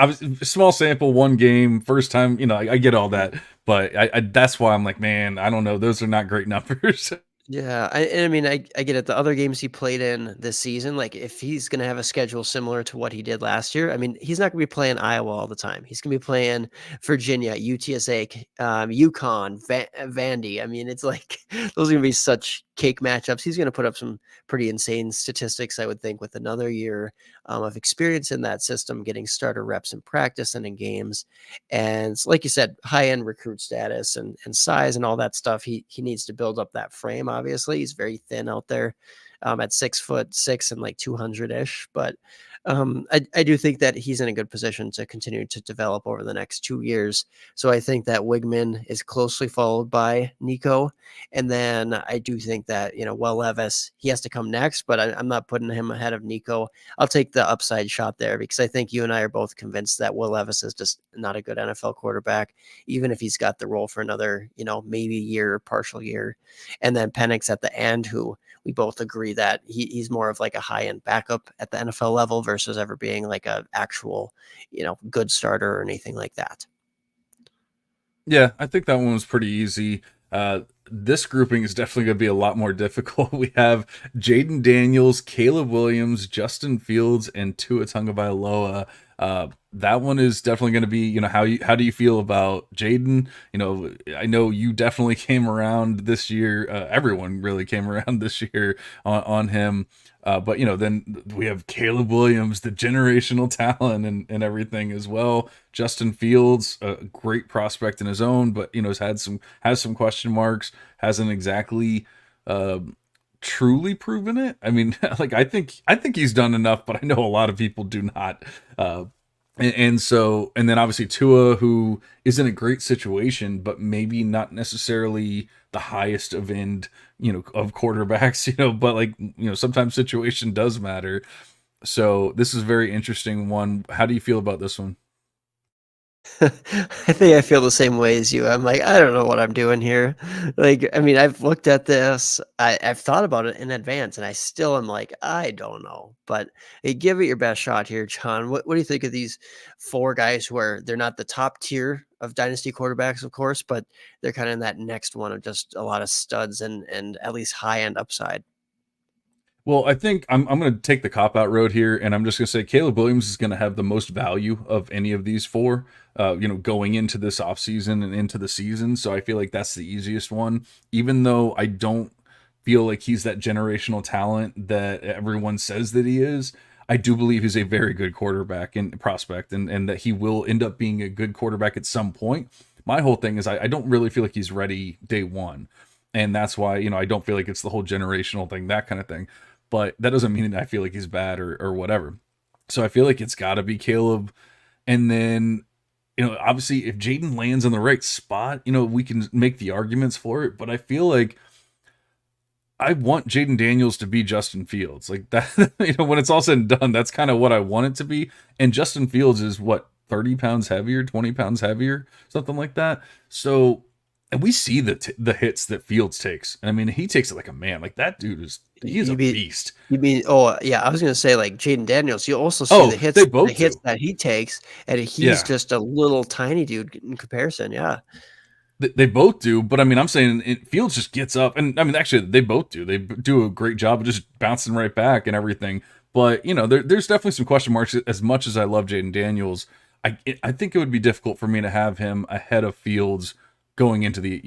was small sample, one game, first time. I get all that, but that's why I'm like, man, I don't know. Those are not great numbers. Yeah, I mean, I get it. The other games he played in this season, like if he's going to have a schedule similar to what he did last year, I mean, he's not going to be playing Iowa all the time. He's going to be playing Virginia, UTSA, UConn, Vandy. I mean, it's like those are going to be such cake matchups. He's going to put up some pretty insane statistics, I would think, with another year of experience in that system, getting starter reps in practice and in games. And like you said, high end recruit status and size and all that stuff. He needs to build up that frame. Obviously, he's very thin out there at 6'6" and like 200 ish. But I do think that he's in a good position to continue to develop over the next 2 years. So I think that Wigman is closely followed by Nico. And then I do think that, Will Levis, he has to come next, but I'm not putting him ahead of Nico. I'll take the upside shot there because I think you and I are both convinced that Will Levis is just not a good NFL quarterback, even if he's got the role for another, maybe year, partial year. And then Penix at the end, who we both agree that he's more of like a high-end backup at the NFL level versus ever being like a actual, good starter or anything like that. Yeah, I think that one was pretty easy. This grouping is definitely going to be a lot more difficult. We have Jaden Daniels, Caleb Williams, Justin Fields, and Tua Tagovailoa. That one is definitely going to be, how do you feel about Jaden? I know you definitely came around this year. Everyone really came around this year on him. But then we have Caleb Williams, the generational talent and everything as well. Justin Fields, a great prospect in his own, but has some question marks. Hasn't exactly truly proven it. I mean, like I think he's done enough, but I know a lot of people do not. And then obviously Tua, who is in a great situation, but maybe not necessarily the highest of end, of quarterbacks, but sometimes situation does matter. So this is a very interesting one. How do you feel about this one? I think I feel the same way as you. I'm like, I don't know what I'm doing here. Like, I mean, I've looked at this, I've thought about it in advance, and I still am like, I don't know. But hey, give it your best shot here, John. What do you think of these four guys who they're not the top tier of dynasty quarterbacks, of course, but they're kind of in that next one of just a lot of studs and at least high end upside? Well, I think I'm going to take the cop-out road here, and I'm just going to say Caleb Williams is going to have the most value of any of these four, going into this offseason and into the season. So I feel like that's the easiest one, even though I don't feel like he's that generational talent that everyone says that he is. I do believe he's a very good quarterback and prospect, and that he will end up being a good quarterback at some point. My whole thing is I don't really feel like he's ready day one. And that's why, I don't feel like it's the whole generational thing, that kind of thing. But that doesn't mean that I feel like he's bad or whatever. So I feel like it's got to be Caleb. And then, obviously if Jaden lands in the right spot, we can make the arguments for it. But I feel like I want Jaden Daniels to be Justin Fields. Like that, when it's all said and done, that's kind of what I want it to be. And Justin Fields is what, 30 pounds heavier, 20 pounds heavier, something like that. So, and we see the hits that Fields takes. And I mean, he takes it like a man. Like that dude he's a beast. You mean, oh yeah, I was gonna say like Jaden Daniels. You also see the hits, that he takes, and he's just a little tiny dude in comparison. Yeah. They both do, but I mean, I'm saying Fields just gets up, and I mean, actually, they both do. They do a great job of just bouncing right back and everything. But there's definitely some question marks. As much as I love Jaden Daniels, I think it would be difficult for me to have him ahead of Fields going into the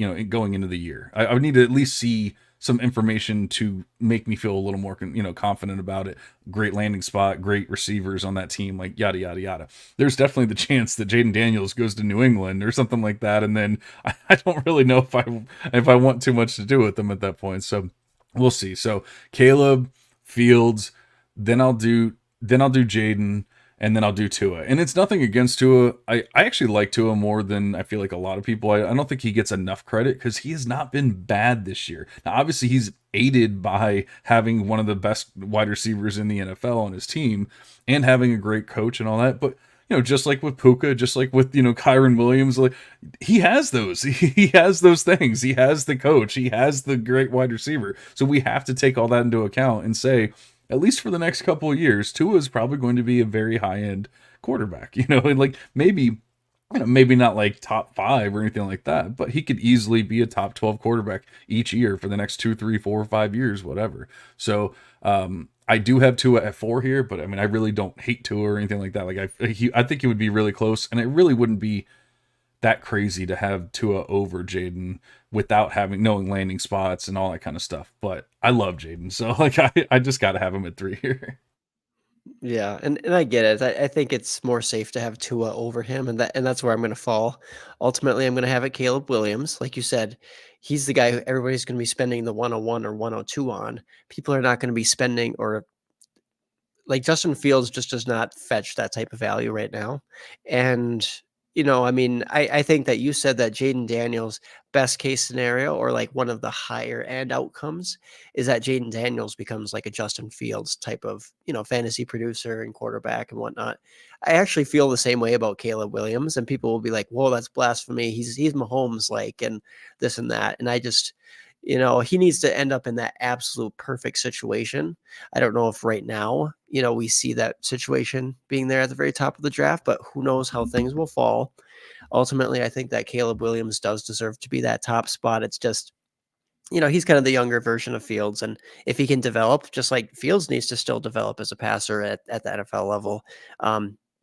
year. I would need to at least see some information to make me feel a little more confident about it. Great landing spot, great receivers on that team, like yada yada yada. There's definitely the chance that Jaden Daniels goes to New England or something like that, and then I don't really know if I want too much to do with them at that point. So we'll see. So Caleb, Fields, then I'll do Jaden, and then I'll do Tua. And it's nothing against Tua. I actually like Tua more than I feel like a lot of people. I don't think he gets enough credit because he has not been bad this year. Now, obviously, he's aided by having one of the best wide receivers in the NFL on his team and having a great coach and all that. But, just like with Puka, just like with, Kyron Williams, like he has those. He has those things. He has the coach. He has the great wide receiver. So we have to take all that into account and say, at least for the next couple of years, Tua is probably going to be a very high-end quarterback, and like maybe not like top 5 or anything like that, but he could easily be a top 12 quarterback each year for the next 2, 3, 4, 5 years, whatever. So I do have Tua at 4 here, but I mean, I really don't hate Tua or anything like that. Like I think it would be really close, and it really wouldn't be that crazy to have Tua over Jaden without knowing landing spots and all that kind of stuff. But I love Jaden, so like I just got to have him at 3 here. Yeah, and I get it. I think it's more safe to have Tua over him, and that's where I'm going to fall. Ultimately, I'm going to have it Caleb Williams. Like you said, he's the guy who everybody's going to be spending the 101 or 102 on. People are not going to be spending, or like Justin Fields just does not fetch that type of value right now. And, I mean, I think that you said that Jaden Daniels' best case scenario, or like one of the higher end outcomes, is that Jaden Daniels becomes like a Justin Fields type of, fantasy producer and quarterback and whatnot. I actually feel the same way about Caleb Williams, and people will be like, whoa, that's blasphemy. He's Mahomes like, and this and that. And I just, he needs to end up in that absolute perfect situation. I don't know if right now, we see that situation being there at the very top of the draft, but who knows how things will fall. Ultimately, I think that Caleb Williams does deserve to be that top spot. It's just, he's kind of the younger version of Fields. And if he can develop, just like Fields needs to still develop as a passer at the NFL level,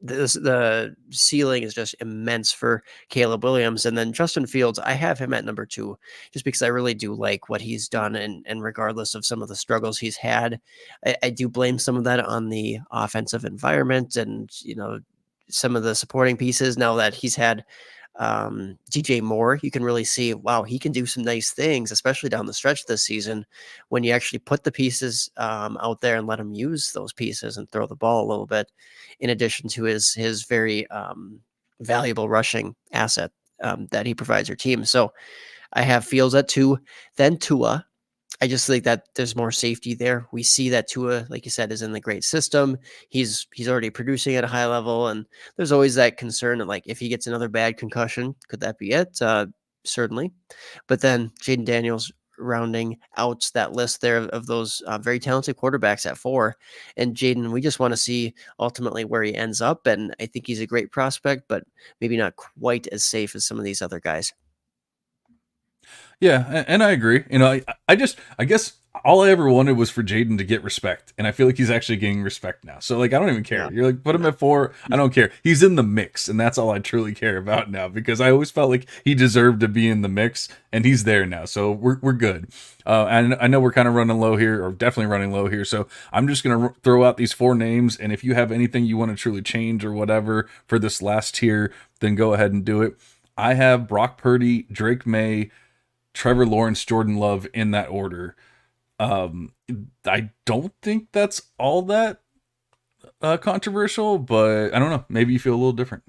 the ceiling is just immense for Caleb Williams. And then Justin Fields, I have him at number 2, just because I really do like what he's done. And regardless of some of the struggles he's had, I do blame some of that on the offensive environment and, some of the supporting pieces. Now that he's had DJ Moore, you can really see, wow, he can do some nice things, especially down the stretch this season, when you actually put the pieces out there and let him use those pieces and throw the ball a little bit, in addition to his very valuable rushing asset that he provides your team. So I have Fields at 2, then Tua. I just think that there's more safety there. We see that Tua, like you said, is in the great system. He's already producing at a high level, and there's always that concern that, like, if he gets another bad concussion, could that be it? Certainly. But then Jaden Daniels rounding out that list there of those very talented quarterbacks at 4. And Jaden, we just want to see ultimately where he ends up. And I think he's a great prospect, but maybe not quite as safe as some of these other guys. Yeah, and I agree. I guess all I ever wanted was for Jaden to get respect, and I feel like he's actually getting respect now. So like, I don't even care. Yeah. You're like, put him at 4. I don't care. He's in the mix, and that's all I truly care about now, because I always felt like he deserved to be in the mix, and he's there now. So we're good. And I know we're kind of running low here, or definitely running low here. So I'm just gonna throw out these 4 names, and if you have anything you want to truly change or whatever for this last tier, then go ahead and do it. I have Brock Purdy, Drake May, Trevor Lawrence, Jordan Love in that order. I don't think that's all that controversial, but I don't know. Maybe you feel a little different.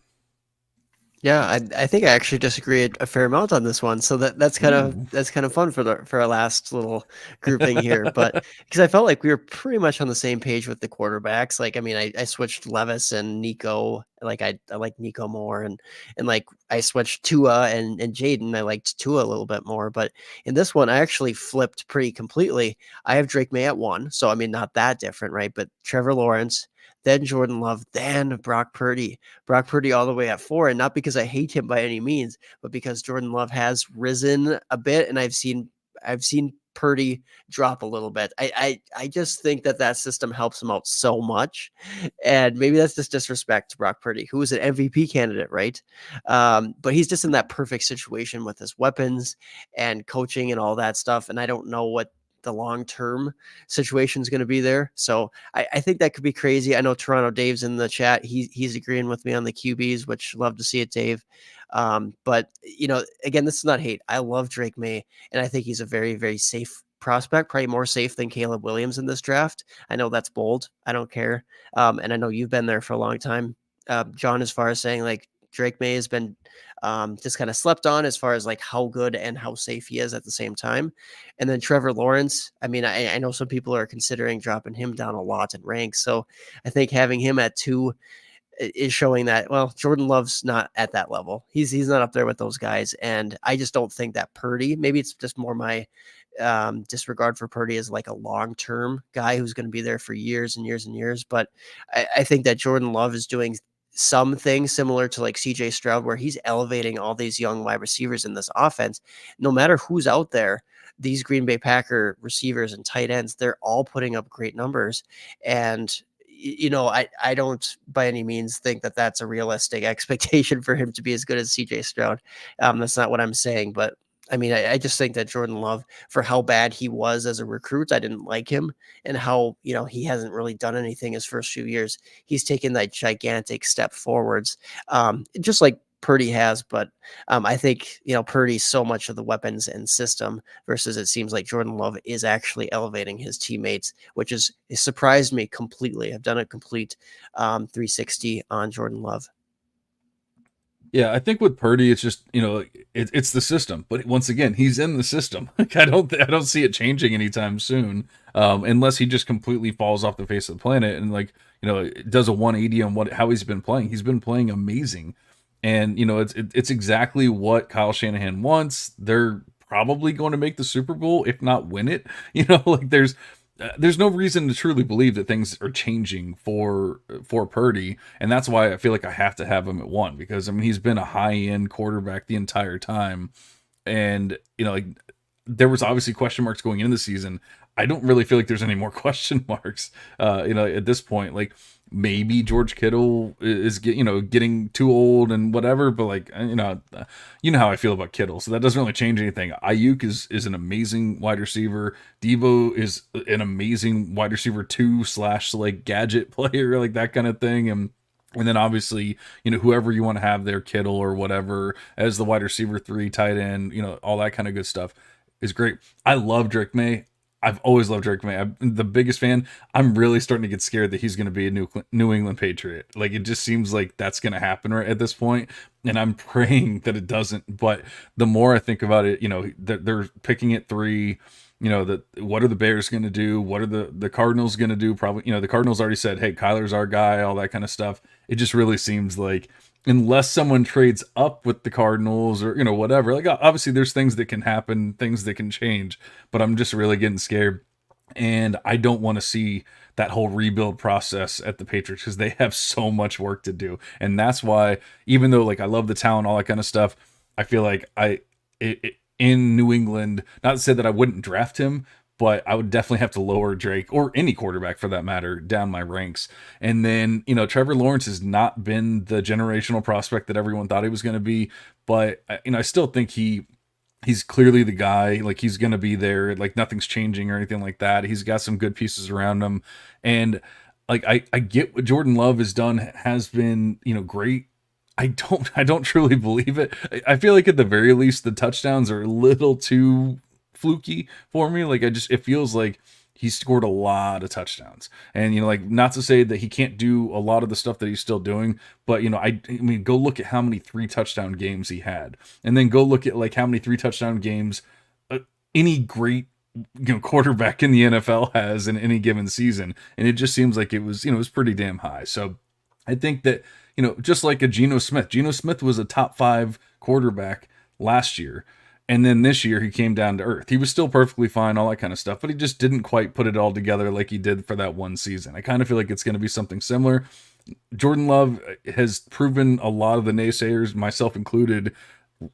Yeah, I think I actually disagree a fair amount on this one. So that's kind of fun for our last little grouping here. But because I felt like we were pretty much on the same page with the quarterbacks. Like, I mean, I switched Levis and Nico. Like I like Nico more, and like I switched Tua and Jaden. I liked Tua a little bit more. But in this one, I actually flipped pretty completely. I have Drake May at 1, so I mean, not that different, right? But Trevor Lawrence, then Jordan Love, then Brock Purdy. Brock Purdy all the way at 4, and not because I hate him by any means, but because Jordan Love has risen a bit, and I've seen Purdy drop a little bit. I just think that system helps him out so much, and maybe that's just disrespect to Brock Purdy, who is an MVP candidate, right? But he's just in that perfect situation with his weapons and coaching and all that stuff, and I don't know what the long-term situation is going to be there. So I think that could be crazy. I know Toronto Dave's in the chat. He's agreeing with me on the QBs, which love to see it, Dave. But again, this is not hate. I love Drake May, and I think he's a very, very safe prospect, probably more safe than Caleb Williams in this draft. I know that's bold. I don't care. And I know you've been there for a long time, John, as far as saying like Drake May has been just kind of slept on as far as like how good and how safe he is at the same time. And then Trevor Lawrence, I mean, I know some people are considering dropping him down a lot in ranks. So I think having him at 2 is showing that, well, Jordan Love's not at that level. He's not up there with those guys. And I just don't think that Purdy, maybe it's just more my disregard for Purdy as like a long-term guy who's going to be there for years and years and years. But I think that Jordan Love is doing something similar to like CJ Stroud, where he's elevating all these young wide receivers in this offense. No matter who's out there, these Green Bay Packer receivers and tight ends, they're all putting up great numbers. And I don't by any means think that that's a realistic expectation for him to be as good as CJ Stroud. That's not what I'm saying, but I mean, I just think that Jordan Love, for how bad he was as a recruit, I didn't like him, and how, he hasn't really done anything his first few years. He's taken that gigantic step forwards, just like Purdy has. But I think, Purdy's so much of the weapons and system versus it seems like Jordan Love is actually elevating his teammates, which it surprised me completely. I've done a complete 360 on Jordan Love. Yeah, I think with Purdy, it's just it's the system. But once again, he's in the system. Like I don't see it changing anytime soon, unless he just completely falls off the face of the planet and does a 180 on how he's been playing. He's been playing amazing, and it's exactly what Kyle Shanahan wants. They're probably going to make the Super Bowl, if not win it. Like there's no reason to truly believe that things are changing for Purdy, and that's why I feel like I have to have him at 1, because I mean he's been a high-end quarterback the entire time, and like there was obviously question marks going into the season. I don't really feel like there's any more question marks at this point. Like maybe George Kittle is getting too old and whatever, but like how I feel about Kittle, so that doesn't really change anything. Ayuk is an amazing wide receiver. Devo is an amazing wide receiver 2 / like gadget player, like that kind of thing. And then obviously, whoever you want to have there, Kittle or whatever, as the wide receiver 3, tight end, all that kind of good stuff is great. I love Drake May. I've always loved Drake May. I'm the biggest fan. I'm really starting to get scared that he's going to be a New England Patriot. Like it just seems like that's going to happen right at this point, and I'm praying that it doesn't. But the more I think about it, they're picking at 3. What are the Bears going to do? What are the Cardinals going to do? Probably, the Cardinals already said, hey, Kyler's our guy, all that kind of stuff. It just really seems like unless someone trades up with the Cardinals or, whatever, like obviously there's things that can happen, things that can change, but I'm just really getting scared. And I don't want to see that whole rebuild process at the Patriots because they have so much work to do. And that's why, even though like I love the talent, all that kind of stuff, I feel like in New England, not to say that I wouldn't draft him, but I would definitely have to lower Drake or any quarterback for that matter down my ranks. And then, Trevor Lawrence has not been the generational prospect that everyone thought he was going to be, but I still think he's clearly the guy. Like he's going to be there. Like nothing's changing or anything like that. He's got some good pieces around him. And like, I get what Jordan Love has been, great. I don't truly believe it. I feel like at the very least, the touchdowns are a little too fluky for me. Like it feels like he scored a lot of touchdowns, and like not to say that he can't do a lot of the stuff that he's still doing, but I mean go look at how many 3 touchdown games he had, and then go look at like how many 3 touchdown games any great quarterback in the NFL has in any given season, and it just seems like it was pretty damn high. So I think that just like a Geno Smith was a top 5 quarterback last year. And then this year he came down to earth. He was still perfectly fine, all that kind of stuff, but he just didn't quite put it all together like he did for that one season. I kind of feel like it's going to be something similar. Jordan Love has proven a lot of the naysayers, myself included,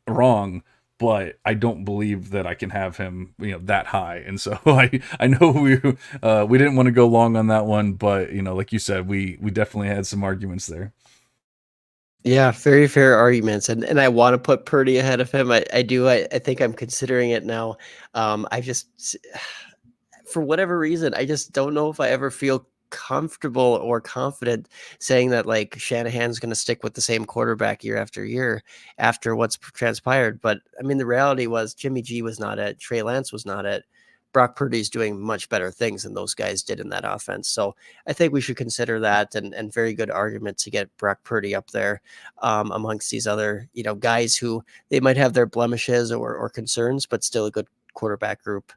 wrong, but I don't believe that I can have him, that high. And so I know we didn't want to go long on that one, but like you said, we definitely had some arguments there. Yeah, very fair arguments, and I want to put Purdy ahead of him. I do. I think I'm considering it now. I just, for whatever reason, I just don't know if I ever feel comfortable or confident saying that like Shanahan's going to stick with the same quarterback year after year after what's transpired. But I mean, the reality was Jimmy G was not it. Trey Lance was not it. Brock Purdy's doing much better things than those guys did in that offense. So I think we should consider that, and very good argument to get Brock Purdy up there amongst these other, guys who they might have their blemishes or concerns, but still a good quarterback group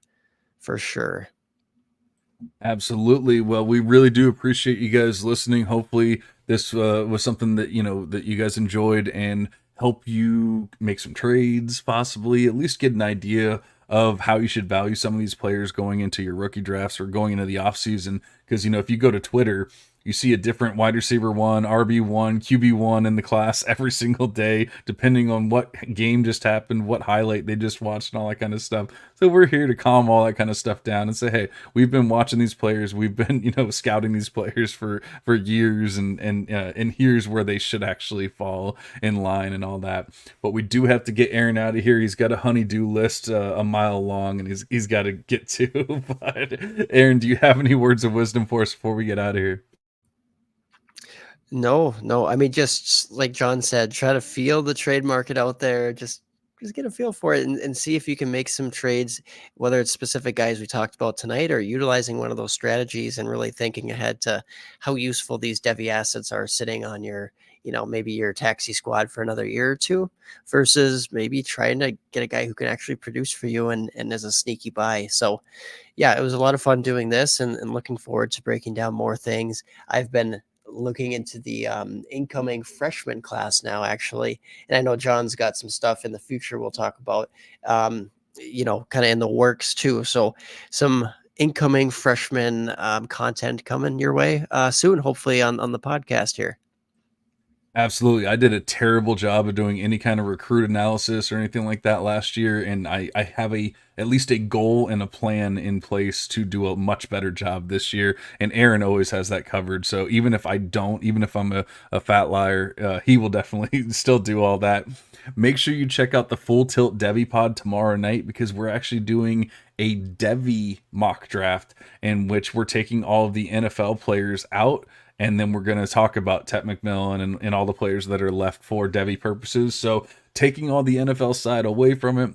for sure. Absolutely. Well, we really do appreciate you guys listening. Hopefully this was something that, that you guys enjoyed and help you make some trades, possibly at least get an idea of how you should value some of these players going into your rookie drafts or going into the offseason. Because, if you go to Twitter, You see a different wide receiver one, RB1, QB1 in the class every single day, depending on what game just happened, what highlight they just watched, and all that kind of stuff. So we're here to calm all that kind of stuff down and say, hey, we've been watching these players, we've been, scouting these players for years, and here's where they should actually fall in line and all that. But we do have to get Aaron out of here. He's got a honeydew list a mile long, and he's got to get to. But Aaron, do you have any words of wisdom for us before we get out of here? No, no. I mean, just like John said, try to feel the trade market out there. Just get a feel for it and see if you can make some trades, whether it's specific guys we talked about tonight or utilizing one of those strategies and really thinking ahead to how useful these Devy assets are sitting on your, maybe your taxi squad for another year or two versus maybe trying to get a guy who can actually produce for you and as a sneaky buy. So yeah, it was a lot of fun doing this and looking forward to breaking down more things. I've been looking into the incoming freshman class now, actually. And I know John's got some stuff in the future we'll talk about, kind of in the works too. So some incoming freshman content coming your way soon, hopefully on the podcast here. Absolutely. I did a terrible job of doing any kind of recruit analysis or anything like that last year. And I have at least a goal and a plan in place to do a much better job this year. And Aaron always has that covered. So even if I don't, even if I'm a fat liar, he will definitely still do all that. Make sure you check out the Full Tilt Devy pod tomorrow night, because we're actually doing a Devy mock draft in which we're taking all of the NFL players out, and then we're going to talk about Tet McMillan and all the players that are left for Devy purposes. So taking all the NFL side away from it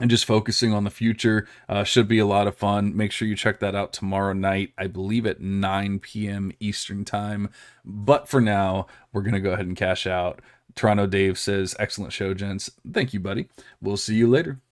and just focusing on the future should be a lot of fun. Make sure you check that out tomorrow night, I believe at 9 p.m. Eastern time. But for now, we're going to go ahead and cash out. Toronto Dave says, excellent show, gents. Thank you, buddy. We'll see you later.